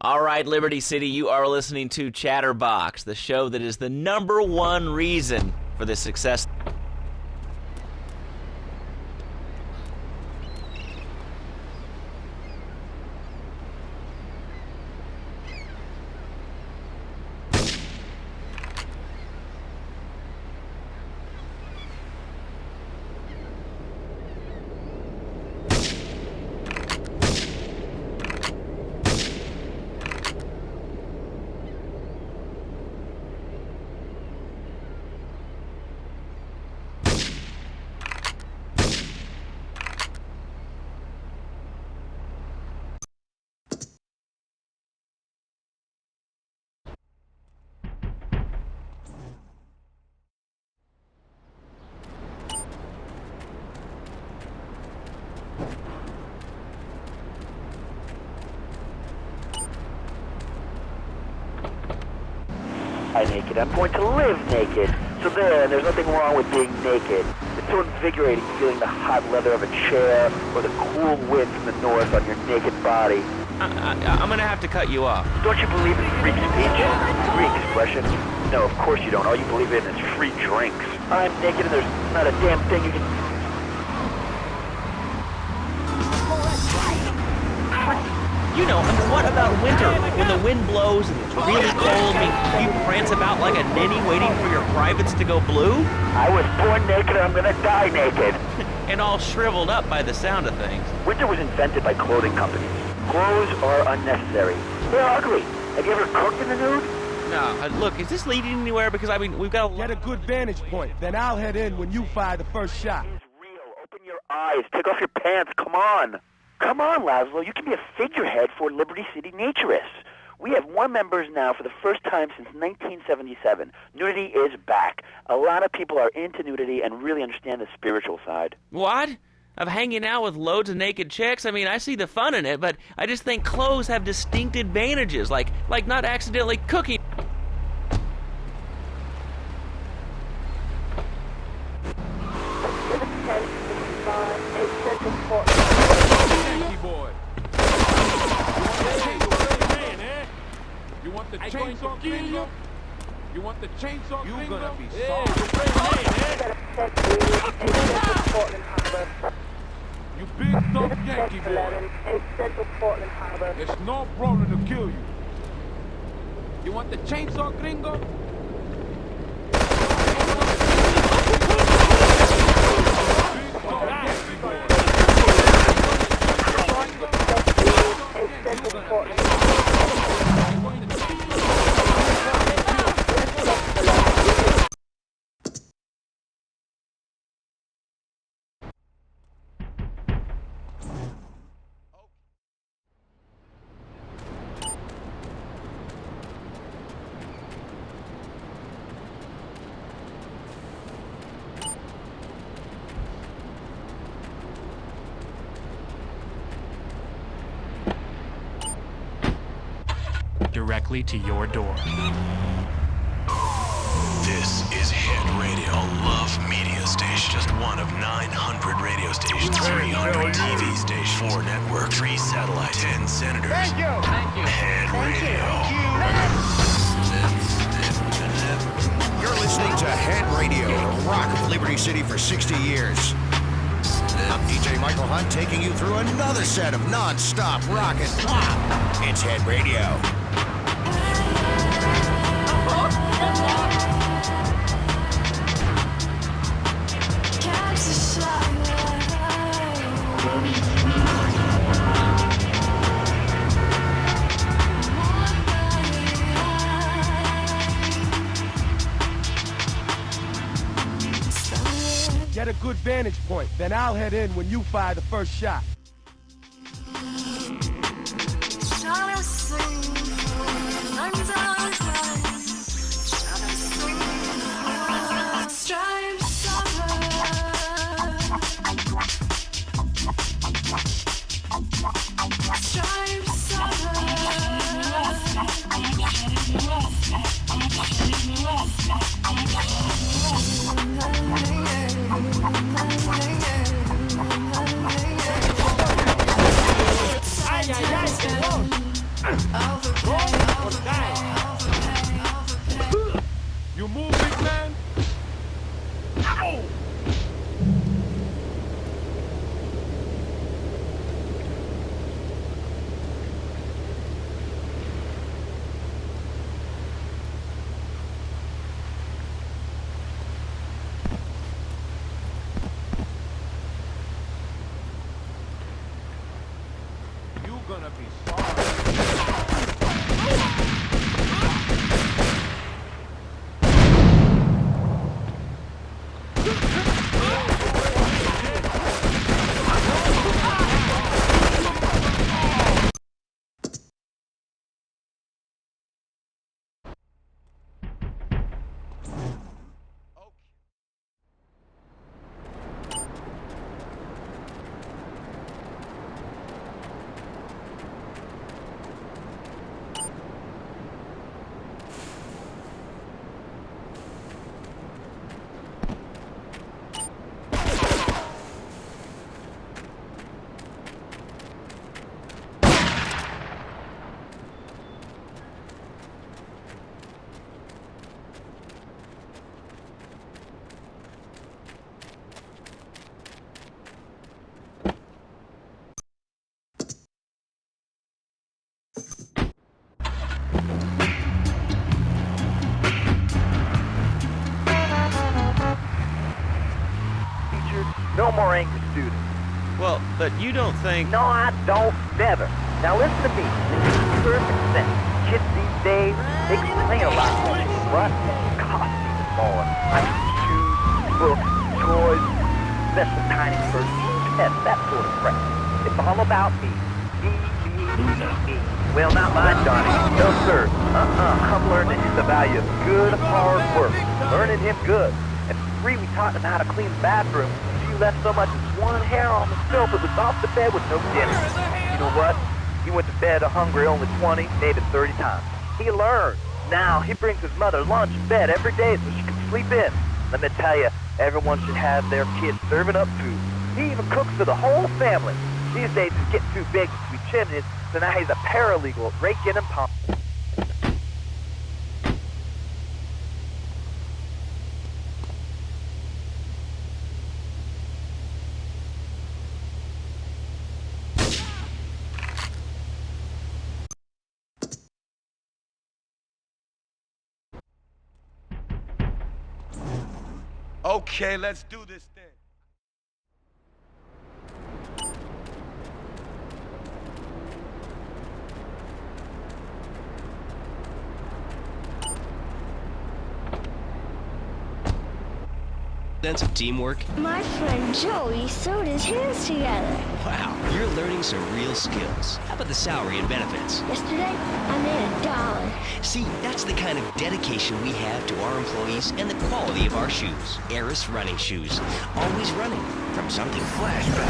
All right, Liberty City, you are listening to Chatterbox, the show that is the #1 reason for the success. die naked. I'm going to live naked. So there's nothing wrong with being naked. It's so invigorating feeling the hot leather of a chair or the cool wind from the north on your naked body. I'm gonna have to cut you off. Don't you believe in free speech? Free expression? No, of course you don't. All you believe in is free drinks. I'm naked and there's not a damn thing you can... You know, I mean, what about winter? When the wind blows and it's really cold, I mean, you prance about like a ninny waiting for your privates to go blue? I was born naked and I'm gonna die naked. And all shriveled up by the sound of things. Winter was invented by clothing companies. Clothes are unnecessary. They're ugly. Have you ever cooked in the nude? No, look, is this leading anywhere? Because, I mean, we've got Get a good vantage point, then I'll head in when you fire the first shot. Open your eyes. Take off your pants. Come on. Come on, Laszlo. You can be a figurehead for Liberty City Naturists. We have more members now for the first time since 1977. Nudity is back. A lot of people are into nudity and really understand the spiritual side. What? Of hanging out with loads of naked chicks? I mean, I see the fun in it, but I just think clothes have distinct advantages, like not accidentally cooking. You want the chainsaw gringo? You want the chainsaw gringo? You gonna be You big tough Yankee boy. There's no problem to kill you. You want the chainsaw gringo? Directly to your door. This is Hit Radio, Love Media Station. Just one of 900 radio stations, 300 TV stations, 4 networks, 3 satellites, 10 senators. Thank you. Thank you. Hit Radio. You're listening to Head Radio, the rock of Liberty City for 60 years. I'm DJ Michael Hunt, taking you through another set of non-stop rock and pop. It's Head Radio. Get a good vantage point, then I'll head in when you fire the first shot. You move, big man. Ow! You gonna be sorry. more angry students. Well, but you don't think... No, I don't. Never. Now listen to me. This is perfect sense. Kids these days, they complain a lot more. What? Costumes and more. I mean, shoes, books, toys, special tiny first pets, that sort of crap. It's all about me. Me. Well, not mine, Johnny. No, sir. I'm learning the value of good, hard work. Learning him good. And for free, we taught him how to clean the bathroom. If you left so much as one hair on the soap, it was off the bed with no dinner. You know what? He went to bed hungry only 20, maybe 30 times. He learned. Now, he brings his mother lunch in bed every day so she can sleep in. Let me tell you, everyone should have their kids serving up food. He even cooks for the whole family. These days, he's getting too big to sweep chimneys, so now he's a paralegal at Rake Inn and Palm. Okay, let's do this thing. Sense of teamwork? My friend Joey sewed his hands together. Wow, you're learning some real skills. How about the salary and benefits? Yesterday, I made $1. See, that's the kind of dedication we have to our employees and the quality of our shoes. Eris running shoes. Always running from something. Flashback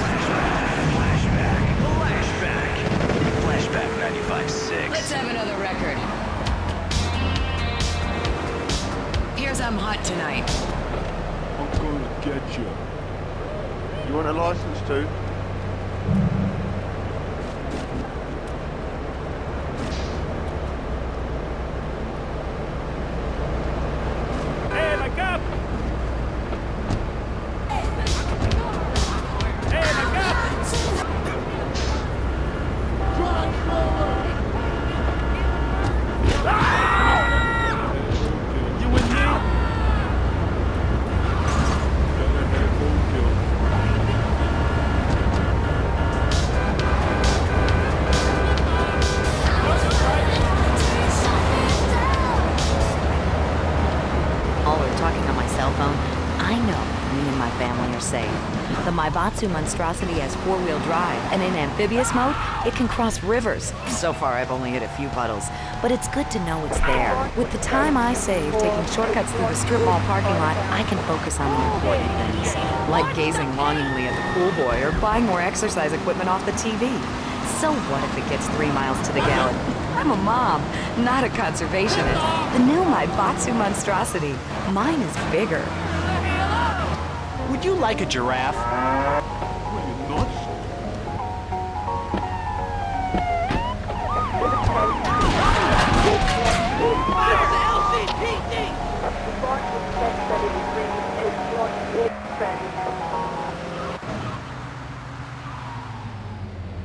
95.6. Let's have another record. Here's I'm Hot Tonight. I'm gonna get you. You want a license too? Hey, my cop! Hey, my cop! You with me? While we're talking on my cell phone, I know me and my family are safe. The Maibatsu monstrosity has four-wheel drive, and in amphibious mode, it can cross rivers. So far, I've only hit a few puddles, but it's good to know it's there. With the time I save taking shortcuts through the strip mall parking lot, I can focus on the important things, like gazing longingly at the pool boy or buying more exercise equipment off the TV. So what if it gets 3 miles to the gallon? I'm a mom, not a conservationist. The new Maibatsu monstrosity. Mine is bigger. Would you like a giraffe?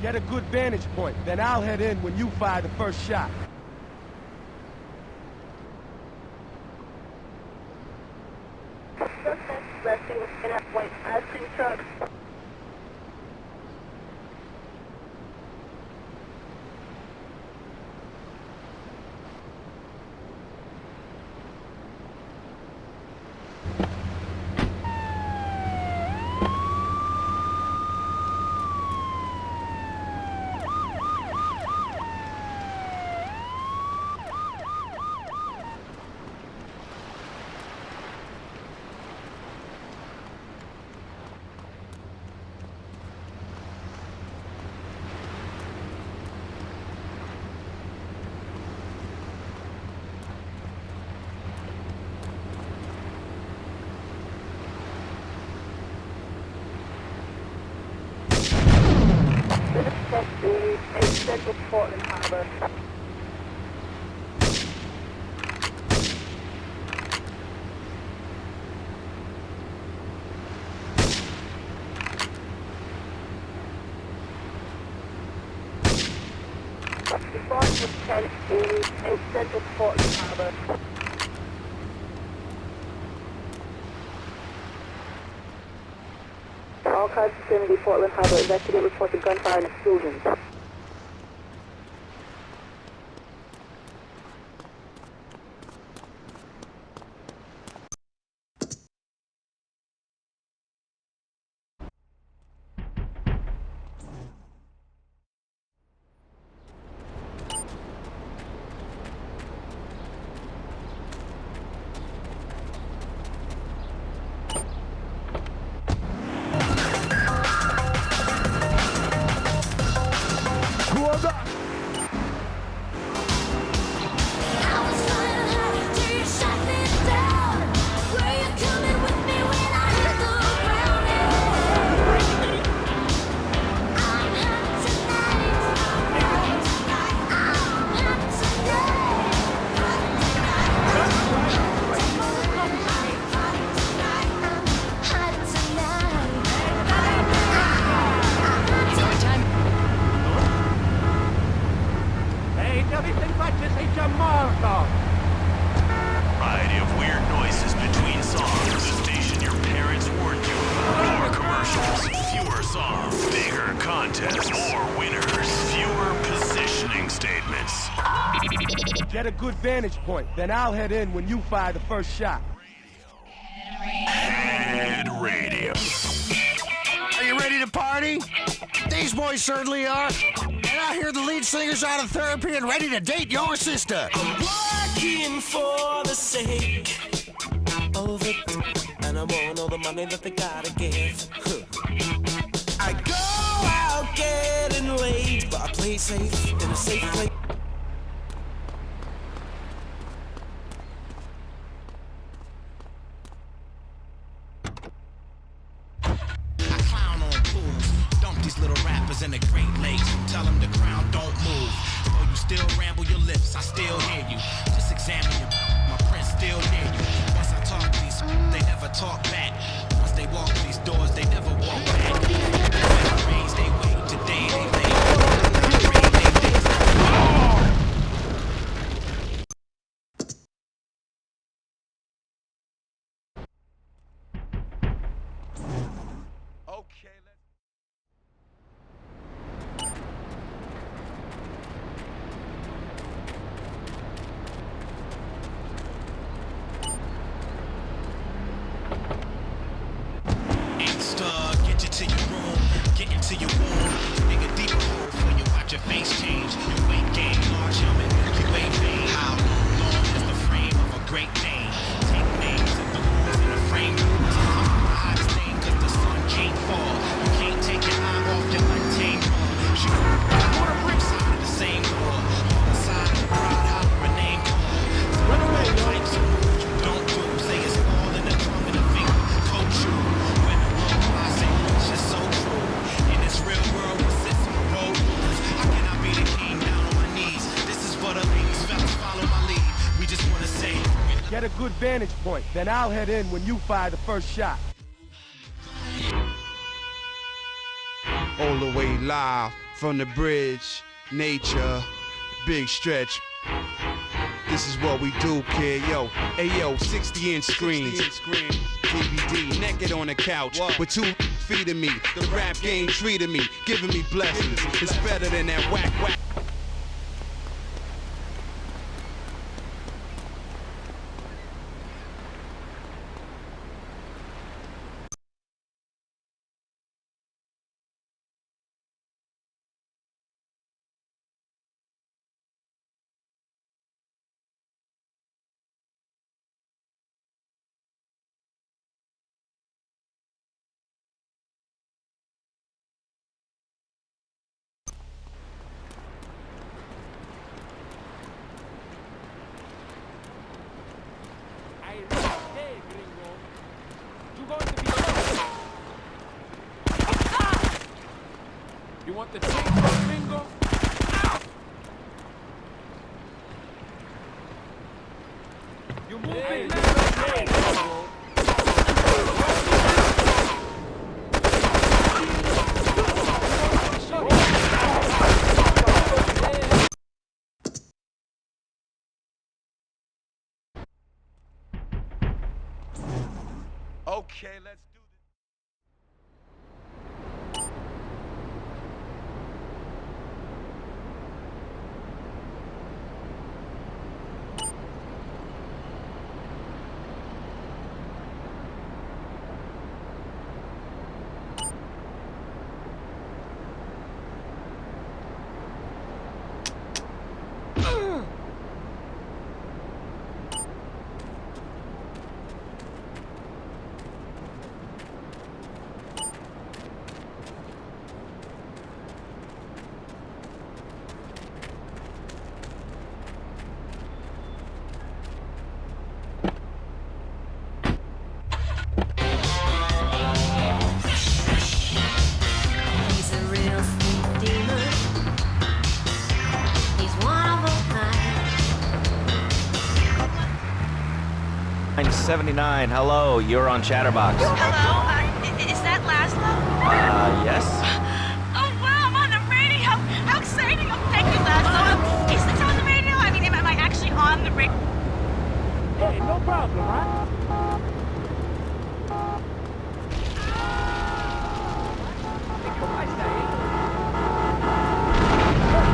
Get a good vantage point, then I'll head in when you fire the first shot. Portland Harbor. The boss was 10 in central Portland Harbor. Cars vicinity, Portland Harbor. Investigate reports of gunfire and explosions. Variety of weird noises between songs. The station your parents warned you about. More commercials, fewer songs, bigger contests, more winners, fewer positioning statements. Get a good vantage point, then I'll head in when you fire the first shot. Head Radio. Are you ready to party? These boys certainly are. And I hear the lead singer's out of therapy and ready to date your sister. Working for the sake of it, and I want all the money that they gotta give. I go out getting late, but I play safe in a safe place. I clown on pools, dump these little rappers in the Great Lakes, tell them the ground don't move. Though you still ramble your lips, I still hear you. Just examine your my print's still near you. Once I talk to these, they never talk back. Once they walk through these doors, they never walk back. Raise they wait, today they late. Okay, let's... Insta, get you to your room, get into your womb. Dig a deeper hole for you, watch your face change. Your weight gain, large helmet, Milky Way vein. How long is the frame of a great name? Take names and the rules in a frame. The hottest thing, cause the sun can't fall. You can't take your eye off your untamed ball. Shoot, water bricks out of the same wall. On the side of the crowd, holler a name call. Run away, types of moves you don't do. Say it's all in the tongue and the finger. Coach you. When the world I say it's just so true. In this real world, what sits on the road rules. I cannot be the king down on my knees. This is for the ladies, fellas, follow my lead. We just wanna say. Get a good vantage point, then I'll head in when you fire the first shot. All the way live from the bridge, nature, big stretch. This is what we do, kid. Yo, hey yo, 60-inch screens, DVD, naked on the couch with 2 feeding me. The rap game treated me, giving me blessings. It's better than that whack. Hey, gringo. You going to be alone? You want the chainsaw, gringo? You moving now? Okay, let's do this. Line 79, hello, you're on Chatterbox. Hello? Is that Laszlo? Yes? Oh, wow, I'm on the radio. How exciting. Oh, thank you, Laszlo. Is this on the radio? I mean, am I actually on the radio? Hey, no problem, right?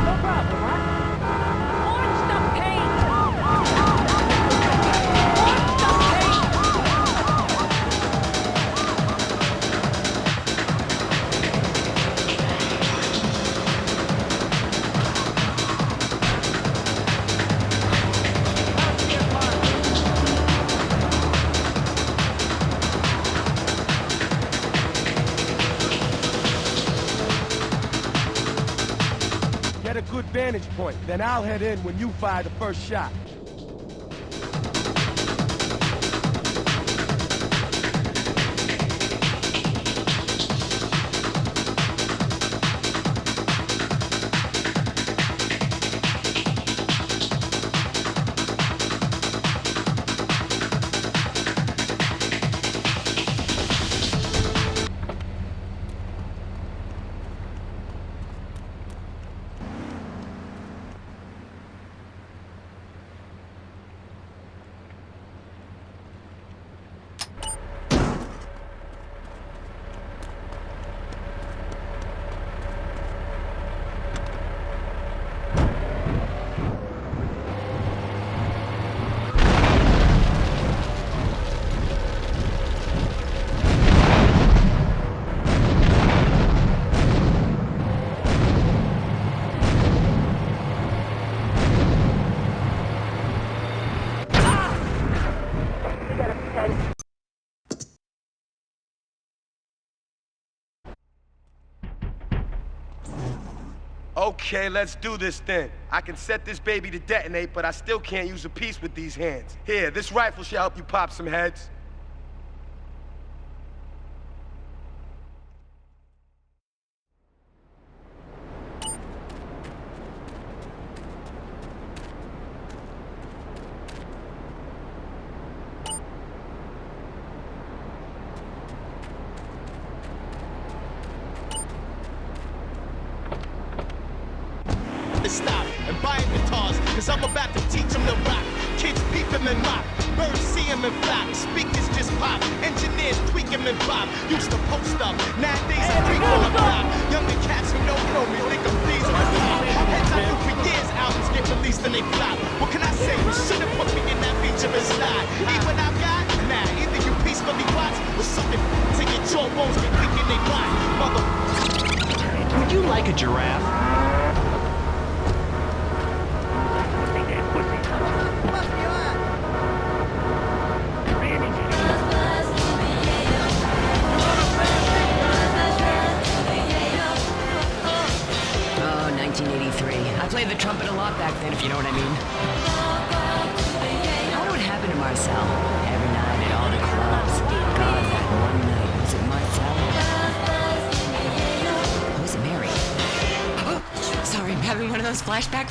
No problem, right? Orange stuff paint. Get a good vantage point, then I'll head in when you fire the first shot. Okay, let's do this then. I can set this baby to detonate, but I still can't use a piece with these hands. Here, this rifle should help you pop some heads. Stop and buy guitars, cause I'm about to teach them to rock. Kids peep them and mock, birds see them and flock. Speakers just pop, engineers tweak them and pop. Used to post up, nowadays I creep on the block. Younger cats who don't know me think I'm pleasing the top. Heads I knew for years, albums get released and they flop. What can I say? You should've put me in that feature and slide. Even I've got, nah, either you peacefully watch or something to your jawbones get weak in they mind. Mother. Would you like a giraffe? I played the trumpet a lot back then, if you know what I mean. I wonder what happened to Marcel. Every night at all the clubs. God, that one night. Was it Marcel? Or was it Mary? Oh, sorry, I'm having one of those flashbacks.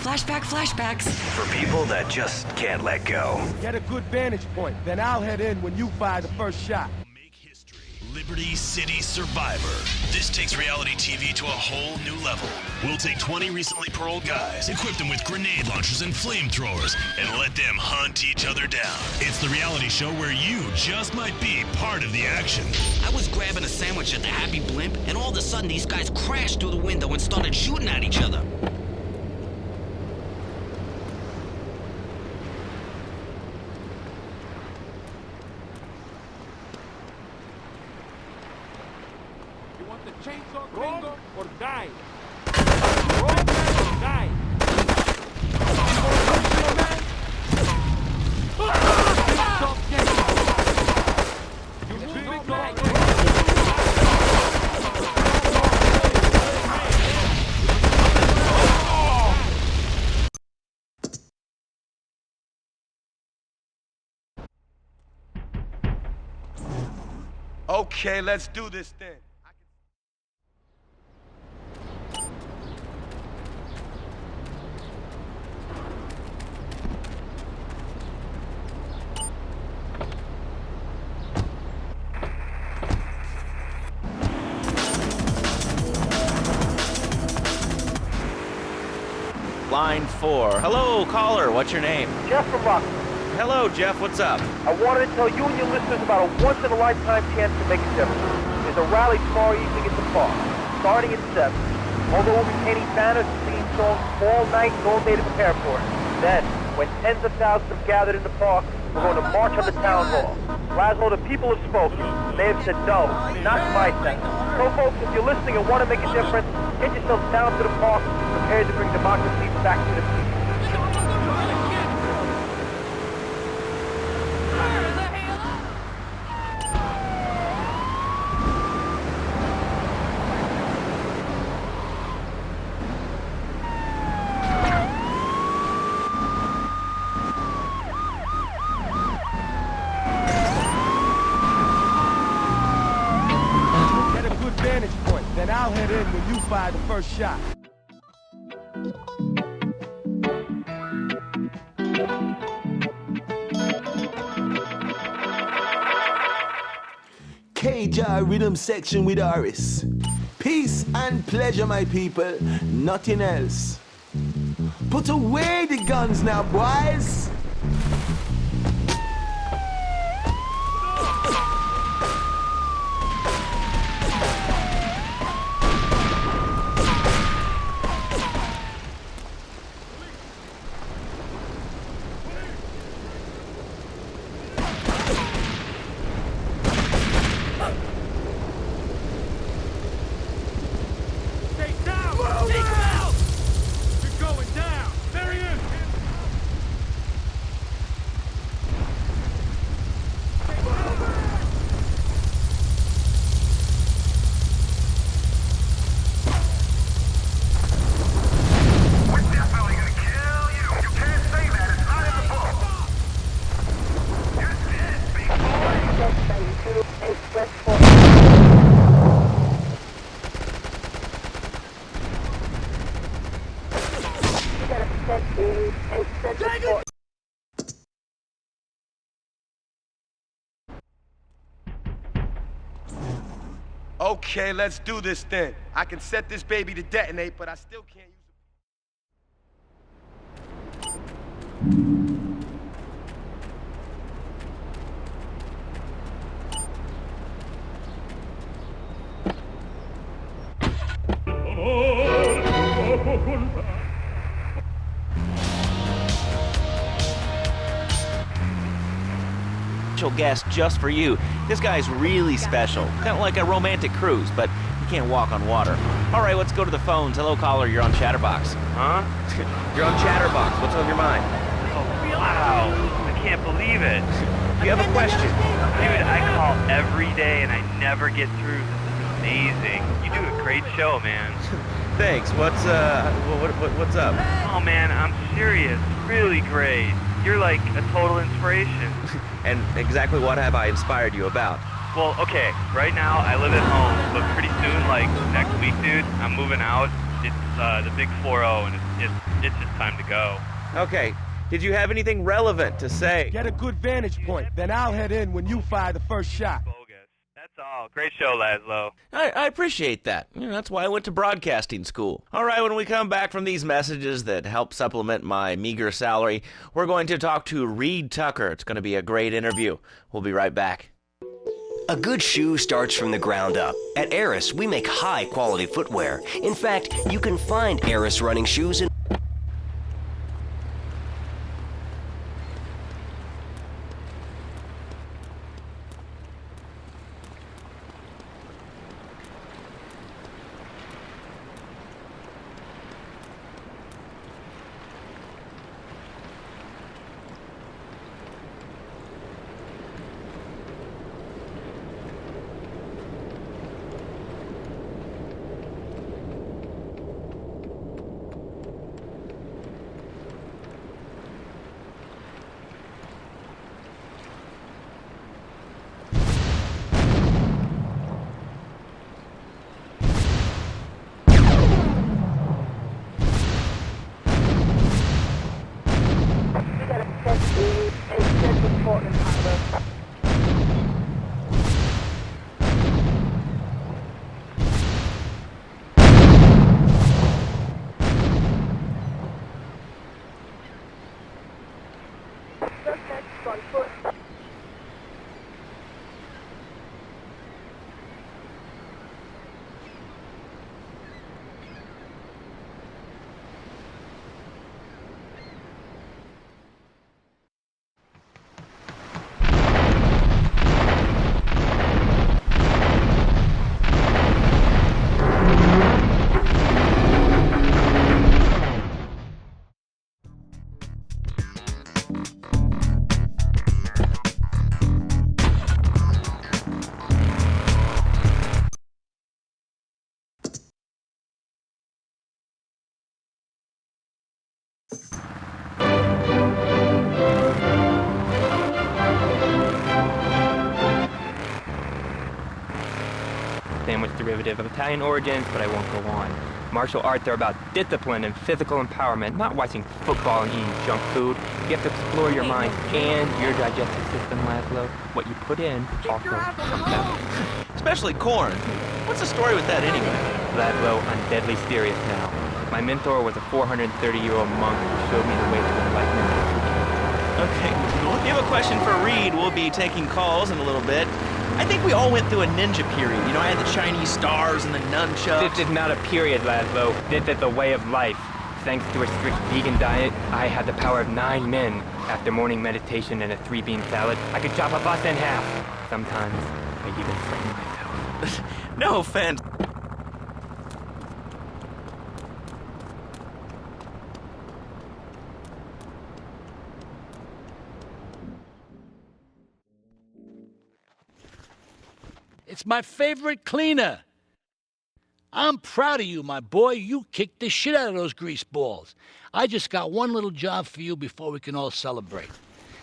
For people that just can't let go. Get a good vantage point, then I'll head in when you fire the first shot. Liberty City Survivor. This takes reality TV to a whole new level. We'll take 20 recently paroled guys, equip them with grenade launchers and flamethrowers, and let them hunt each other down. It's the reality show where you just might be part of the action. I was grabbing a sandwich at the Happy Blimp, and all of a sudden these guys crashed through the window and started shooting at each other. Chainsaw gringo or die. Roll or die. Okay, let's do this then. line 4. Hello, caller. What's your name? Jeff from Rockford. Hello, Jeff. What's up? I wanted to tell you and your listeners about a once-in-a-lifetime chance to make a difference. There's a rally tomorrow evening at the park, starting at 7. Although we'll be painting banners and singing songs all night and all day to prepare for it. Then, when tens of thousands have gathered in the park, we're going to march on the town hall. Laszlo, the people have spoken. They have said no, not my thing. So, folks, if you're listening and want to make a difference, get yourselves down to the park, prepared to bring democracy back to the people. Then I'll head in when you fire the first shot. KJAR Rhythm Section with Aris. Peace and pleasure, my people, nothing else. Put away the guns now, boys. Okay, let's do this then. I can set this baby to detonate, but I still can't use Guest just for you. This guy's really special. Kind of like a romantic cruise, but you can't walk on water. All right, let's go to the phones. Hello, caller. You're on Chatterbox. Huh? You're on Chatterbox. What's on your mind? Oh, wow. I can't believe it. You have a question? Dude, I call every day and I never get through. This is amazing. You do a great show, man. Thanks. What's up? Oh, man, I'm serious. Really great. You're like a total inspiration. And exactly what have I inspired you about? Well, okay, right now I live at home, but pretty soon, like next week, dude, I'm moving out. It's the big 4-0, and it's just time to go. Okay, did you have anything relevant to say? Get a good vantage point, then I'll head in when you fire the first shot. That's all. Great show, Laszlo. I appreciate that. You know, that's why I went to broadcasting school. All right, when we come back from these messages that help supplement my meager salary, we're going to talk to Reed Tucker. It's going to be a great interview. We'll be right back. A good shoe starts from the ground up. At Eris, we make high-quality footwear. In fact, you can find Eris running shoes in on foot. Sandwich derivative of Italian origins, but I won't go on. Martial arts are about discipline and physical empowerment, not watching football and eating junk food. You have to explore your mind and your digestive system, Laszlo. What you put in also comes out. Especially corn. What's the story with that anyway? Laszlo, I'm deadly serious now. My mentor was a 430-year-old monk who showed me the way to enlightenment. Okay, we have a question for Reed. We'll be taking calls in a little bit. I think we all went through a ninja period. You know, I had the Chinese stars and the nunchucks. This is not a period, Laszlo. This is a way of life. Thanks to a strict vegan diet, I had the power of 9 men. After morning meditation and a 3-bean salad, I could chop a bus in half. Sometimes, I even frighten myself. No offense. It's my favorite cleaner. I'm proud of you, my boy. You kicked the shit out of those grease balls. I just got one little job for you before we can all celebrate.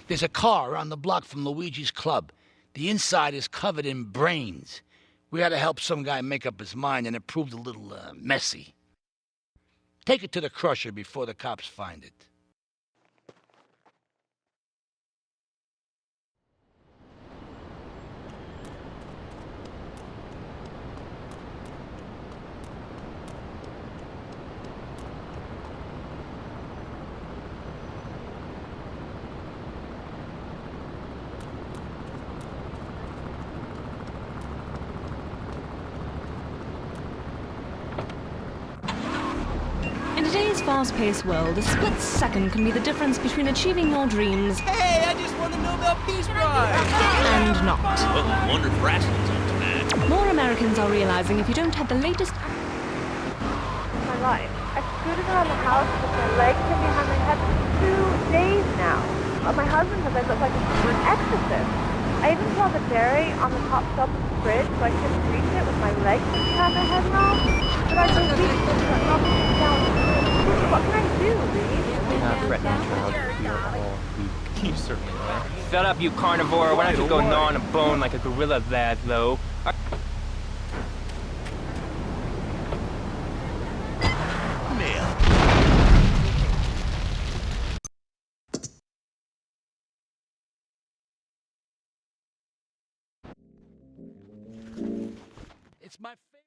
There's a car around the block from Luigi's club. The inside is covered in brains. We had to help some guy make up his mind, and it proved a little messy. Take it to the crusher before the cops find it. In today's fast-paced world, a split second can be the difference between achieving your dreams. Hey, I just won the Nobel Peace Prize! And not. Well, I wonder if wrestling's up to that. More Americans are realizing if you don't have the latest... My life. I scooted around the house with my legs in behind my head for 2 days now. My husband says I look like an exorcist. I even saw the dairy on the top shelf of the fridge, so I couldn't reach it with my legs in behind my head and all. But I just reached it down. What can I do, Reed? Threatening child, we are all weak. You certainly are. Shut up, you carnivore. Why don't you go gnaw on a bone like a gorilla, Laszlo? It's my favorite.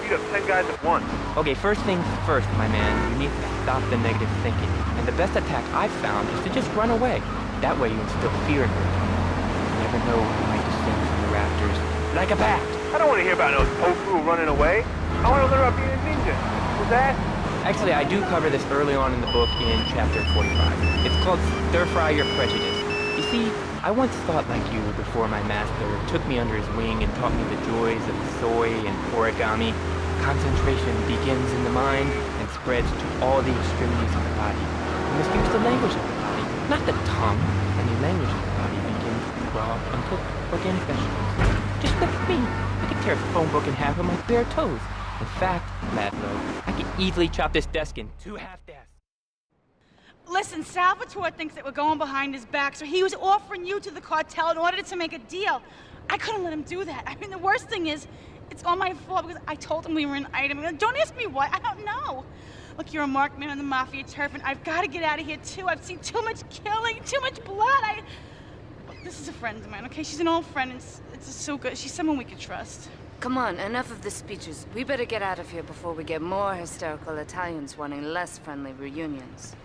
Beat up 10 guys at once. Okay, first things first, my man. You need to stop the negative thinking. And the best attack I've found is to just run away. That way you instill fear in your opponent. You never know who might descend from the rafters. Like a bat! I don't want to hear about no tofu running away. I want to learn about being a ninja. Was that? Actually, I do cover this early on in the book in chapter 45. It's called Stir Fry Your Prejudice. You see, I once thought like you before my master took me under his wing and taught me the joys of soy and origami. Concentration begins in the mind and spreads to all the extremities of the body. You must use the language of the body, not the tongue. And the language of the body begins with raw, uncooked organic vegetables. Just look at me. I could tear a phone book in half with my bare toes. In fact, Laszlo, I could easily chop this desk in 2 half-desks. Listen, Salvatore thinks that we're going behind his back, so he was offering you to the cartel in order to make a deal. I couldn't let him do that. I mean, the worst thing is, it's all my fault because I told him we were an item. Don't ask me why. I don't know. Look, you're a marked man on the mafia turf, and I've got to get out of here, too. I've seen too much killing, too much blood. Look, this is a friend of mine, okay? She's an old friend, and it's so good. She's someone we can trust. Come on, enough of the speeches. We better get out of here before we get more hysterical Italians wanting less friendly reunions.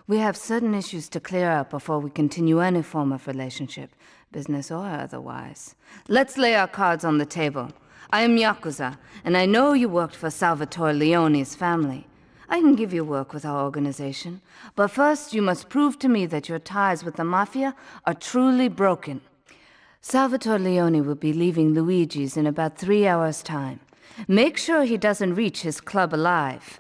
We have certain issues to clear up before we continue any form of relationship, business or otherwise. Let's lay our cards on the table. I am Yakuza, and I know you worked for Salvatore Leone's family. I can give you work with our organization, but first you must prove to me that your ties with the Mafia are truly broken. Salvatore Leone will be leaving Luigi's in about 3 hours' time. Make sure he doesn't reach his club alive.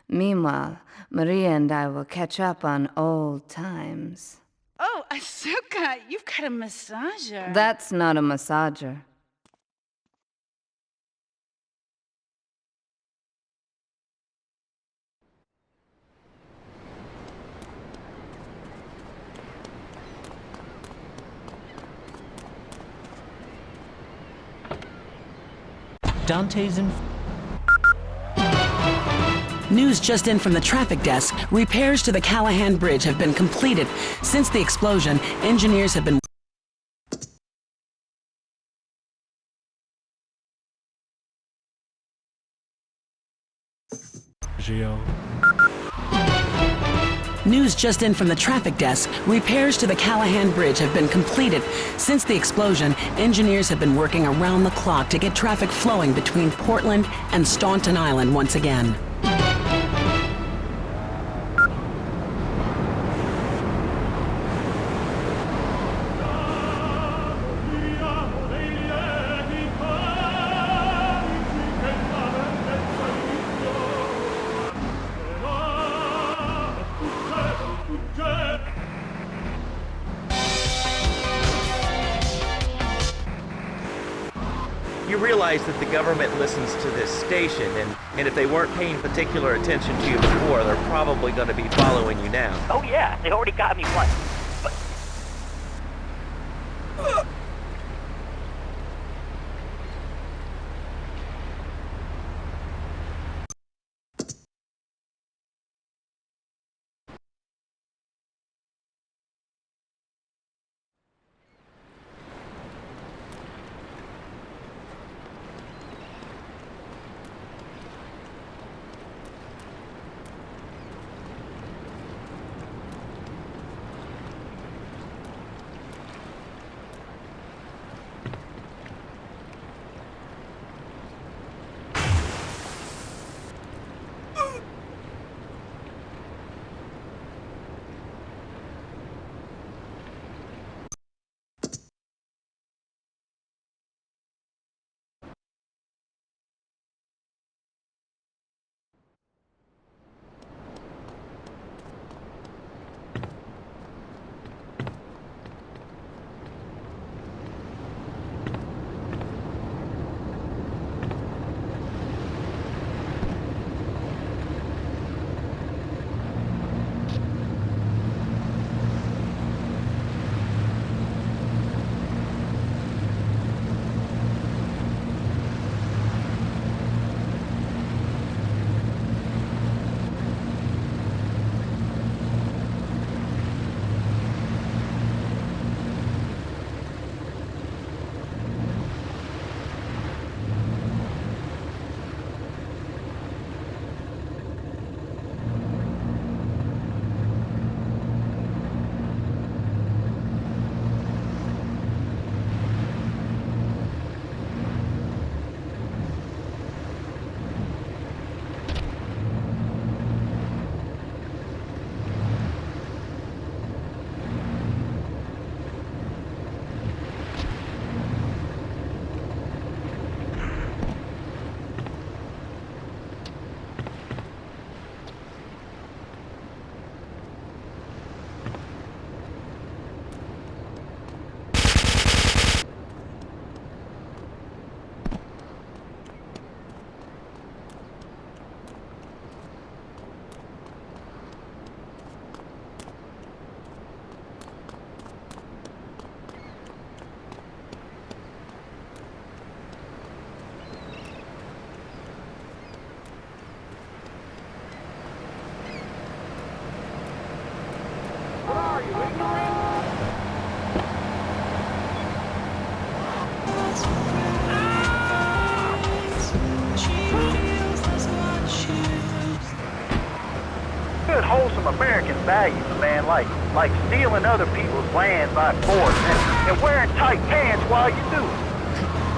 Meanwhile, Maria and I will catch up on old times. Oh, Asuka, you've got a massager. That's not a massager. Dante's in... News just in from the traffic desk. Repairs to the Callahan Bridge have been completed. Since the explosion, engineers have been... News just in from the traffic desk. Repairs to the Callahan Bridge have been completed. Since the explosion, engineers have been working around the clock to get traffic flowing between Portland and Staunton Island once again. You realize that the government listens to this station, and if they weren't paying particular attention to you before, they're probably going to be following you now. Oh yeah, they already got me once. But... wholesome American values, man, like stealing other people's land by force and wearing tight pants while you do it.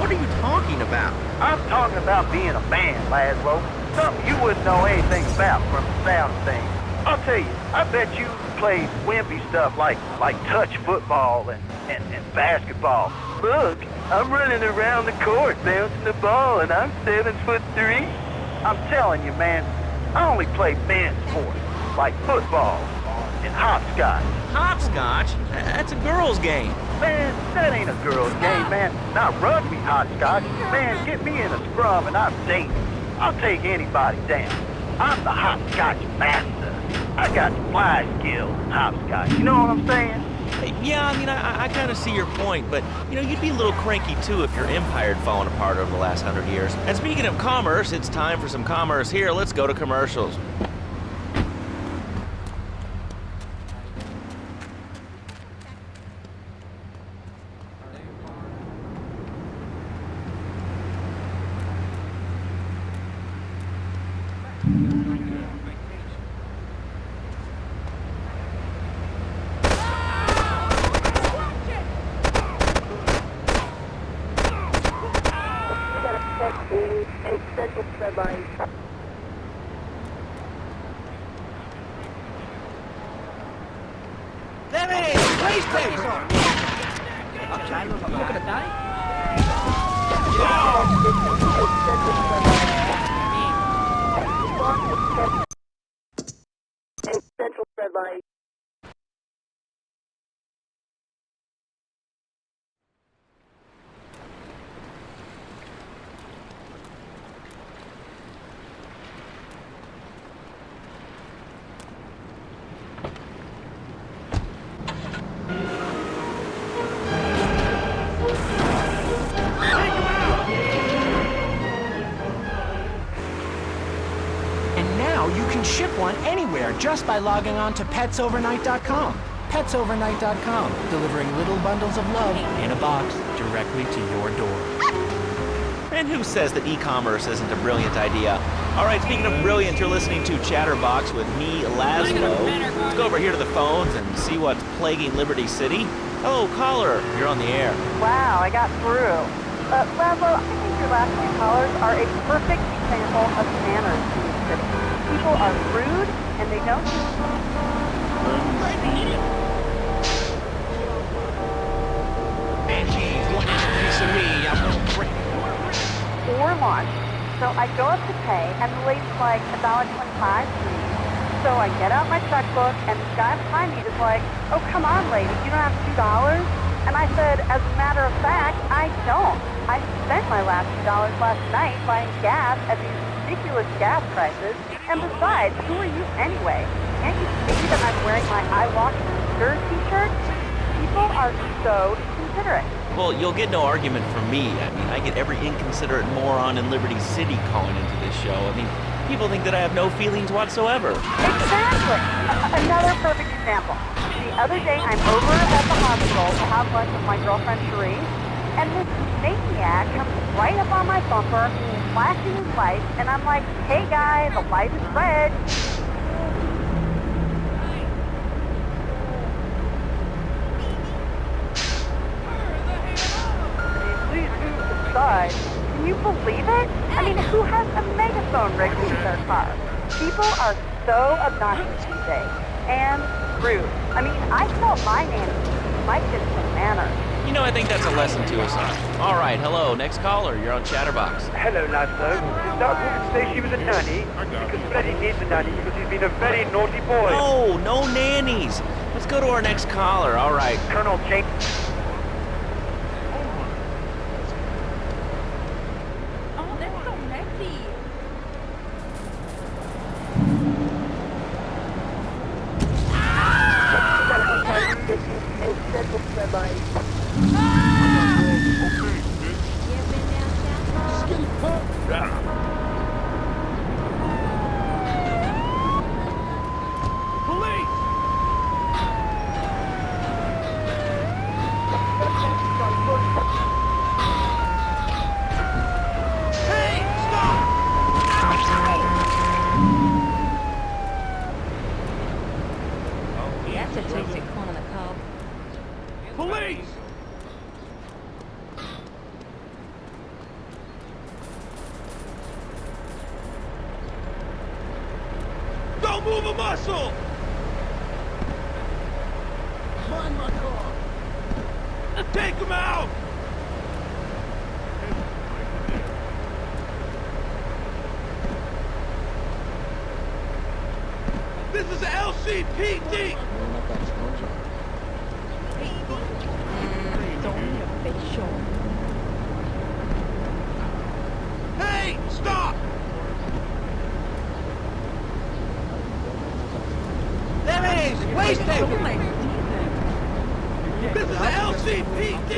What are you talking about? I'm talking about being a man, Laszlo. Something you wouldn't know anything about from the sound of things. I'll tell you, I bet you played wimpy stuff like touch football and basketball. Look, I'm running around the court bouncing the ball and I'm 7'3". I'm telling you, man, I only play men's sports, like football and hopscotch. Hopscotch? That's a girl's game. Man, that ain't a girl's game, man. Not rugby hopscotch. Man, get me in a scrum and I'm dangerous. I'll take anybody down. I'm the hopscotch master. I got fly skills in hopscotch. You know what I'm saying? Yeah, I mean, I kind of see your point, but, you know, you'd be a little cranky, too, if your empire had fallen apart over the last 100 years. And speaking of commerce, it's time for some commerce here. Let's go to commercials. Ship one anywhere just by logging on to petsovernight.com. Petsovernight.com, delivering little bundles of love in a box directly to your door. And who says that e-commerce isn't a brilliant idea? All right, speaking of brilliant, you're listening to Chatterbox with me, Laszlo. Let's go over here to the phones and see what's plaguing Liberty City. Hello, caller. You're on the air. Wow, I got through. Laszlo, I think your last few callers are a perfect example of manners in this city. People are rude, and they don't or lunch. So I go up to pay, and the lady's like $1.25, please. So I get out my checkbook, and the guy behind me is like, oh, come on, lady, you don't have $2? And I said, as a matter of fact, I don't. I spent my last $2 last night buying gas at these ridiculous gas prices. And besides, who are you anyway? Can't you see that I'm wearing my I Walk in the Stir t-shirt? People are so considerate. Well, you'll get no argument from me. I mean, I get every inconsiderate moron in Liberty City calling into this show. I mean, people think that I have no feelings whatsoever. Exactly. Another perfect example. The other day, I'm over at the hospital to have lunch with my girlfriend, Cherise, and this maniac comes right up on my bumper, flashing his lights, and I'm like, hey guy, the light is red. Please move to the side. Can you believe it? I mean, who has a megaphone rigged into their car? People are so obnoxious these days, and rude. I mean, I tell my nanny, my kids some manners. You know, I think that's a lesson to us all. All right, hello, next caller. You're on Chatterbox. Hello, Laszlo. Did that woman say she was a nanny? Because Freddie needs a nanny because he's been a very naughty boy. No, no nannies. Let's go to our next caller. All right. Colonel James. Oh, that's so messy. Don't move a muscle! Mind my car! Take him out! This is LCPD! Hey, stop! There it is! Wasted! This is the LCPD!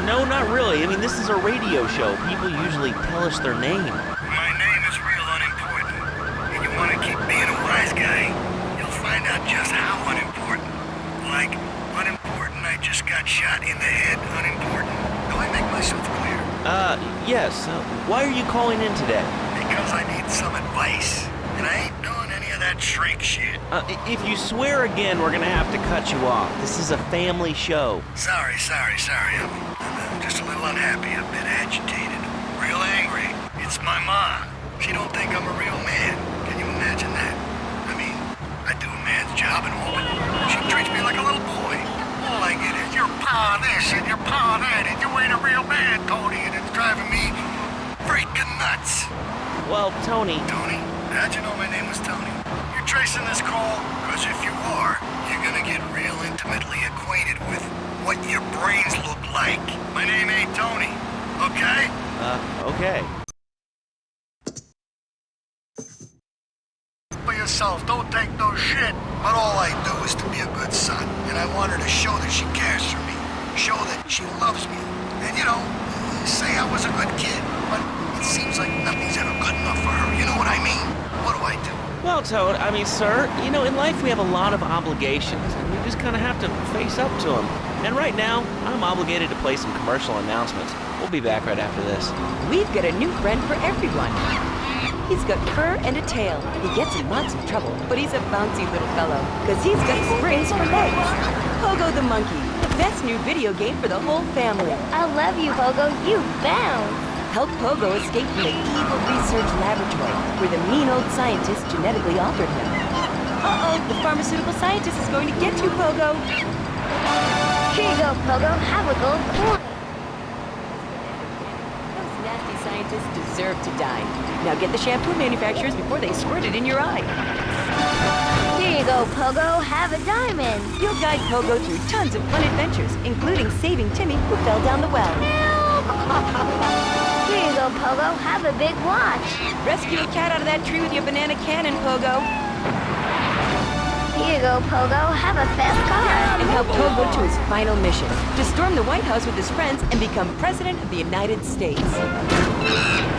No, not really. I mean, this is a radio show. People usually tell us their name. My name is real unimportant. And you want to keep being a wise guy, you'll find out just how unimportant. Like, unimportant, I just got shot in the head, unimportant. Do I make myself clear? Yes. Why are you calling in today? Because I need some advice. And I ain't doing any of that shrink shit. If you swear again, we're gonna have to cut you off. This is a family show. Sorry. I'm just a little unhappy, a bit agitated, real angry. It's my ma. She don't think I'm a real man. Can you imagine that? I mean, I do a man's job and all, but she treats me like a little boy. All I get is your pa this and your pa that, and you ain't a real man, Tony, and it's driving me freaking nuts. Well, Tony... Tony? How'd you know my name was Tony? You're tracing this call? Because if you are, you're gonna get real intimately acquainted with what your brains look like. My name ain't Tony, okay? Okay. For yourself, don't take no shit. But all I do is to be a good son, and I want her to show that she cares for me, show that she loves me, and say I was a good kid, but it seems like nothing's ever good enough for her, you know what I mean? What do I do? Well, Toad, sir, in life we have a lot of obligations, and we just kind of have to face up to them. And right now, I'm obligated to play some commercial announcements. We'll be back right after this. We've got a new friend for everyone. He's got fur and a tail. He gets in lots of trouble, but he's a bouncy little fellow, because he's got springs for legs. Pogo the Monkey, the best new video game for the whole family. I love you, Pogo. You bounce. Help Pogo escape from the evil research laboratory where the mean old scientist genetically altered him. Uh-oh, the pharmaceutical scientist is going to get you, Pogo. Here you go, Pogo. Have a gold coin. Those nasty scientists deserve to die. Now get the shampoo manufacturers before they squirt it in your eye. Here you go, Pogo. Have a diamond. You'll guide Pogo through tons of fun adventures, including saving Timmy who fell down the well. Here you go, Pogo. Have a big watch. Rescue a cat out of that tree with your banana cannon, Pogo. Here you go, Pogo. Have a fast car. And help Pogo to his final mission, to storm the White House with his friends and become President of the United States.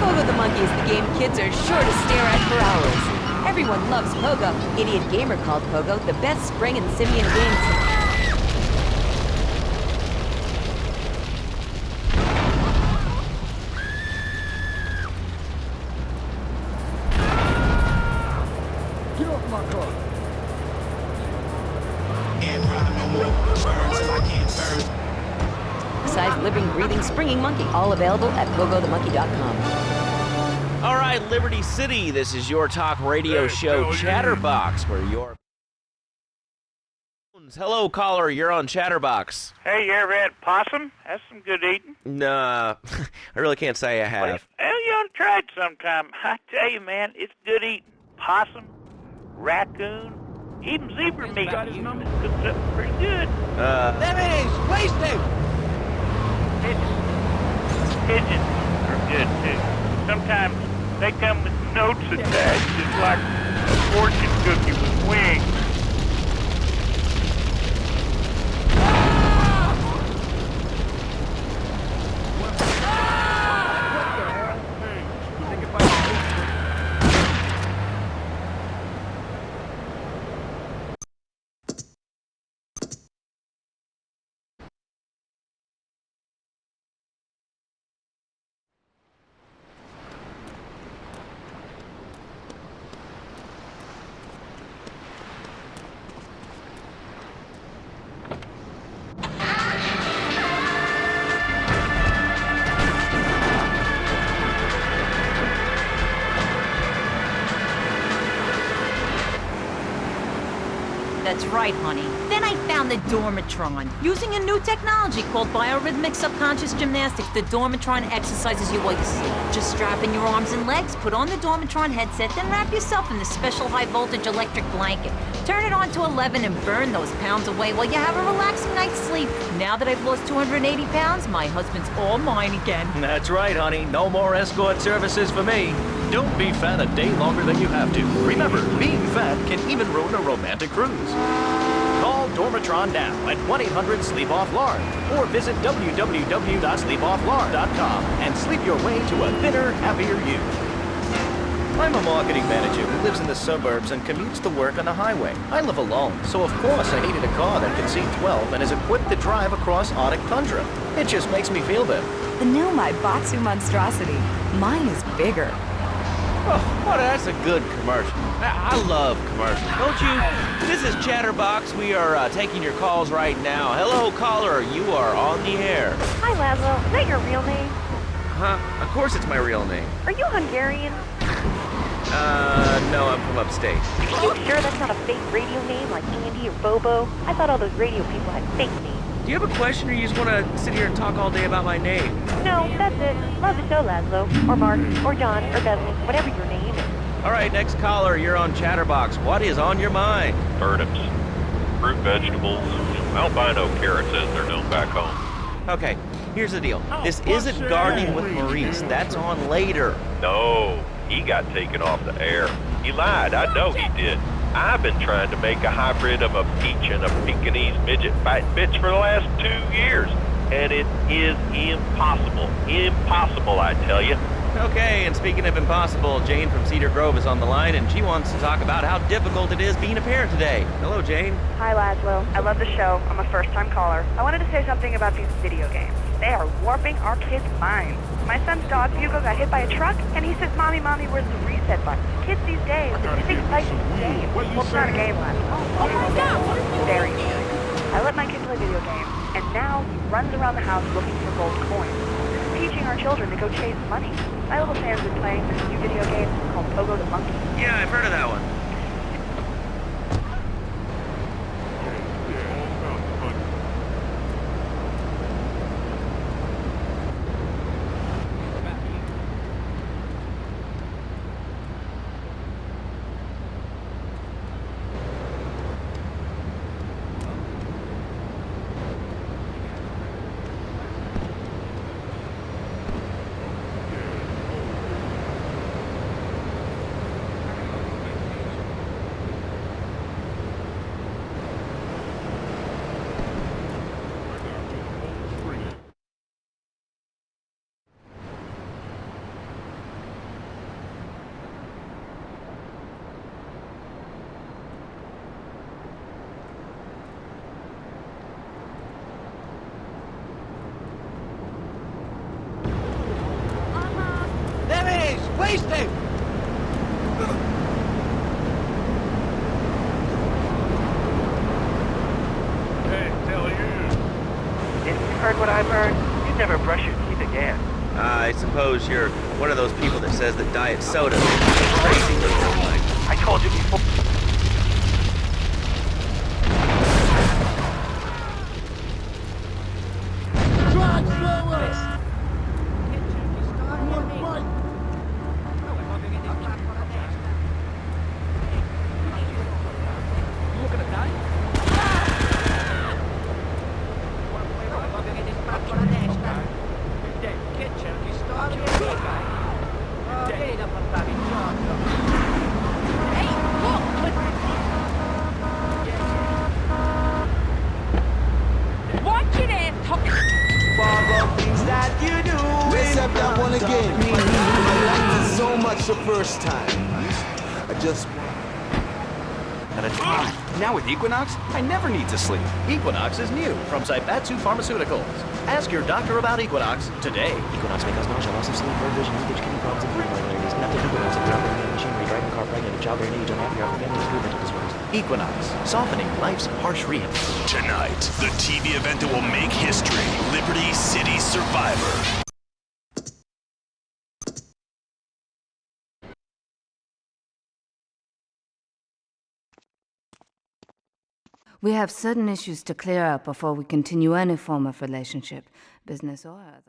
Pogo the Monkey is the game kids are sure to stare at for hours. Everyone loves Pogo. Idiot Gamer called Pogo the best spring and simian games. Besides living, breathing, springing monkey, all available at pogothemonkey.com. All right, Liberty City, this is your talk radio show, Chatterbox, where your... Hello, caller, you're on Chatterbox. Hey, you ever had possum? That's some good eating. Nah, I really can't say I have. Well, you ought to try it sometime. I tell you, man, it's good eating. Possum, raccoon, even zebra meat. Got his number. Cooked up pretty good. There it is! Wasted! Pigeons are good, too. Sometimes they come with notes attached, just like fortune cookie with wings. That's right, honey. Then I found the Dormitron. Using a new technology called biorhythmic subconscious gymnastics, the Dormitron exercises you while you sleep. Just strap in your arms and legs, put on the Dormitron headset, then wrap yourself in the special high-voltage electric blanket. Turn it on to 11 and burn those pounds away while you have a relaxing night's sleep. Now that I've lost 280 pounds, my husband's all mine again. That's right, honey. No more escort services for me. Don't be fat a day longer than you have to. Remember, being fat can even ruin a romantic cruise. Call Dormitron now at 1-800-SLEEP-OFF-LARD or visit www.sleepofflard.com and sleep your way to a thinner, happier you. I'm a marketing manager who lives in the suburbs and commutes to work on the highway. I live alone, so of course I needed a car that can seat 12 and is equipped to drive across Arctic tundra. It just makes me feel better. The new Maibatsu monstrosity. Mine is bigger. Oh, that's a good commercial. I love commercials, don't you? This is Chatterbox. We are taking your calls right now. Hello, caller. You are on the air. Hi, Laszlo. Is that your real name? Huh? Of course it's my real name. Are you Hungarian? No, I'm from upstate. Are you sure that's not a fake radio name like Andy or Bobo? I thought all those radio people had fake names. Do you have a question or you just want to sit here and talk all day about my name? No, that's it. Love the show, Laszlo. Or Mark, or John, or Beverly, whatever your name is. All right, next caller, you're on Chatterbox. What is on your mind? Turnips, fruit vegetables, albino carrots as they're known back home. Okay, here's the deal. This isn't Gardening with Maurice. That's on later. No, he got taken off the air. He lied. I know he did. I've been trying to make a hybrid of a peach and a Pekingese midget fighting bitch for the last 2 years. And it is impossible. Impossible, I tell you. Okay, and speaking of impossible, Jane from Cedar Grove is on the line, and she wants to talk about how difficult it is being a parent today. Hello, Jane. Hi, Laszlo. I love the show. I'm a first-time caller. I wanted to say something about these video games. They are warping our kids' minds. My son's dog, Hugo, got hit by a truck, and he says, Mommy, where's the reset button? Kids these days, they think life's a game. Well, it's not a game, Laszlo. Oh, my God, what is this? Very easy. I let my kid play video games, and now he runs around the house looking for gold coins. This is teaching our children to go chase money. My little Sam's been playing this new video game called Pogo the Monkey. Yeah, I've heard of that one. Wasted! Hey, tell you. If you heard what I've heard, you'd never brush your teeth again. I suppose you're one of those people that says that diet soda is crazy. I told you before. Drive slower! the first time. I just... Now with Equinox, I never need to sleep. Equinox is new from Zaibatsu Pharmaceuticals. Ask your doctor about Equinox today. Equinox may cause nausea, loss of sleep, blurred vision, leakage, kidney problems, and brain irregularities. Not that Equinox if you're operating machinery, driving a car, pregnant, a childbearing age, unhappy, or family history of mental disorders. Equinox, softening life's harsh reality. Tonight, the TV event that will make history, Liberty City Survivor. We have certain issues to clear up before we continue any form of relationship, business or otherwise.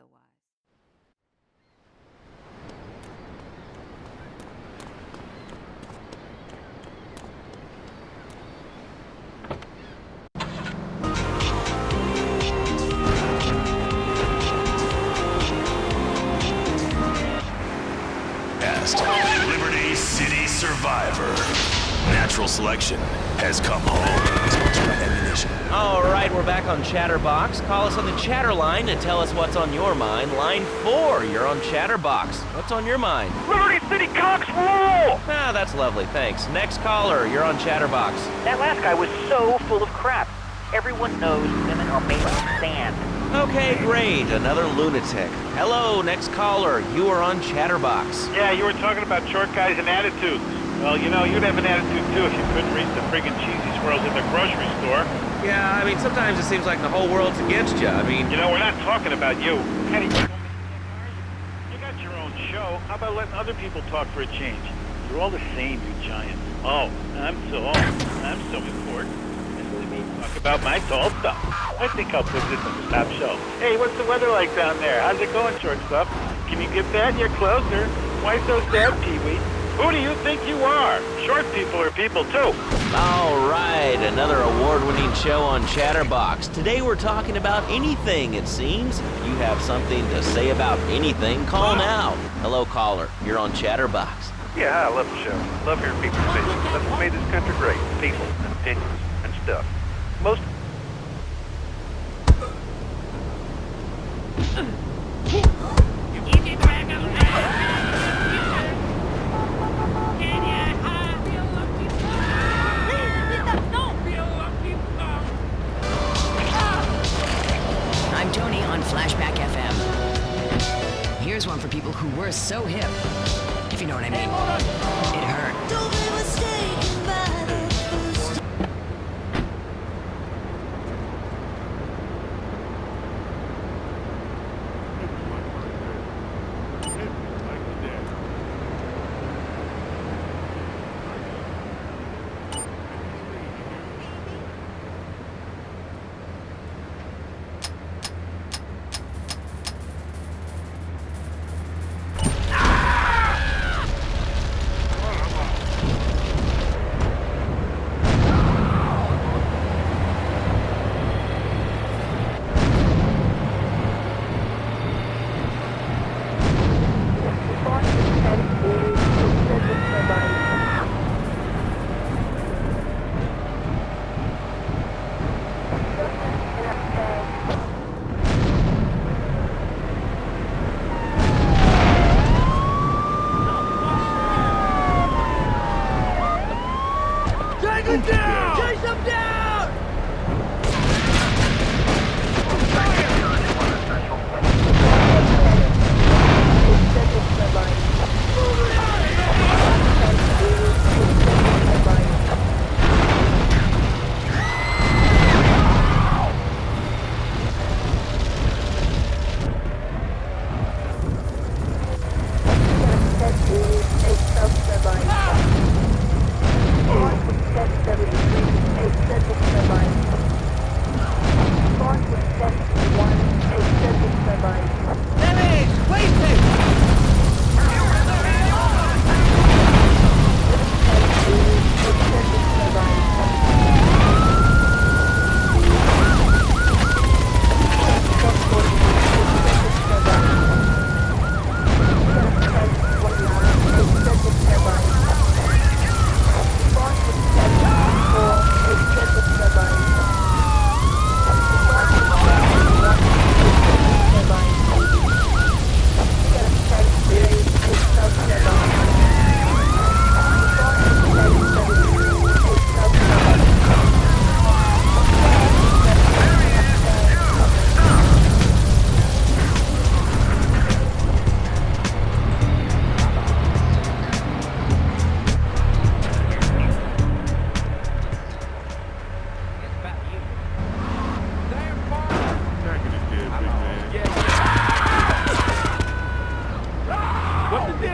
Liberty City Survivor. Natural selection has come home. Sponsored by Ammunition. All right, we're back on Chatterbox. Call us on the chatter line to tell us what's on your mind. Line 4, you're on Chatterbox. What's on your mind? Liberty City Cox rule! Ah, that's lovely, thanks. Next caller, you're on Chatterbox. That last guy was so full of crap. Everyone knows women are made of sand. Okay, great. Another lunatic. Hello, next caller. You are on Chatterbox. Yeah, you were talking about short guys and attitudes. Well, you know, you'd have an attitude too if you couldn't reach the friggin' cheesy squirrels at the grocery store. Yeah, I mean, sometimes it seems like the whole world's against you. I mean... You know, we're not talking about you. Kenny, you got your own show. How about letting other people talk for a change? You're all the same, you giants. Oh, I'm so important. Talk about my tall stuff. I think I'll put this on the top shelf. Hey, what's the weather like down there? How's it going, short stuff? Can you get that? You're closer. Why so sad, Pee-wee? Who do you think you are? Short people are people, too. All right, another award-winning show on Chatterbox. Today we're talking about anything, it seems. If you have something to say about anything, call now. Hello, caller. You're on Chatterbox. Yeah, I love the show. Love hearing people's opinions. That's what made this country great. People and opinions and stuff. Most... I'm Tony on Flashback FM. Here's one for people who were so hip, if you know what I mean. It hurt.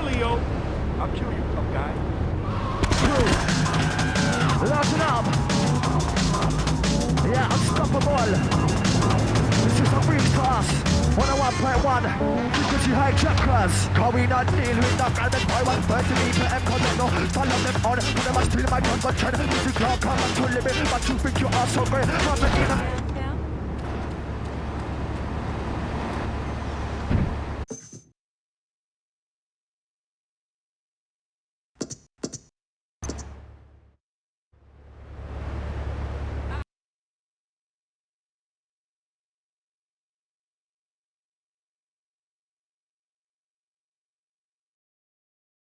Leo. I'll kill you, tough guy. Listen up. Yeah, unstoppable. This is a free class. 101.1. Frequency hijackers. Cause we not deal with the garbage boy 130 PM content. No, follow them on. Put them on steal my gun, but try to music cloud. Come on to limit. But you think you are so great. I'm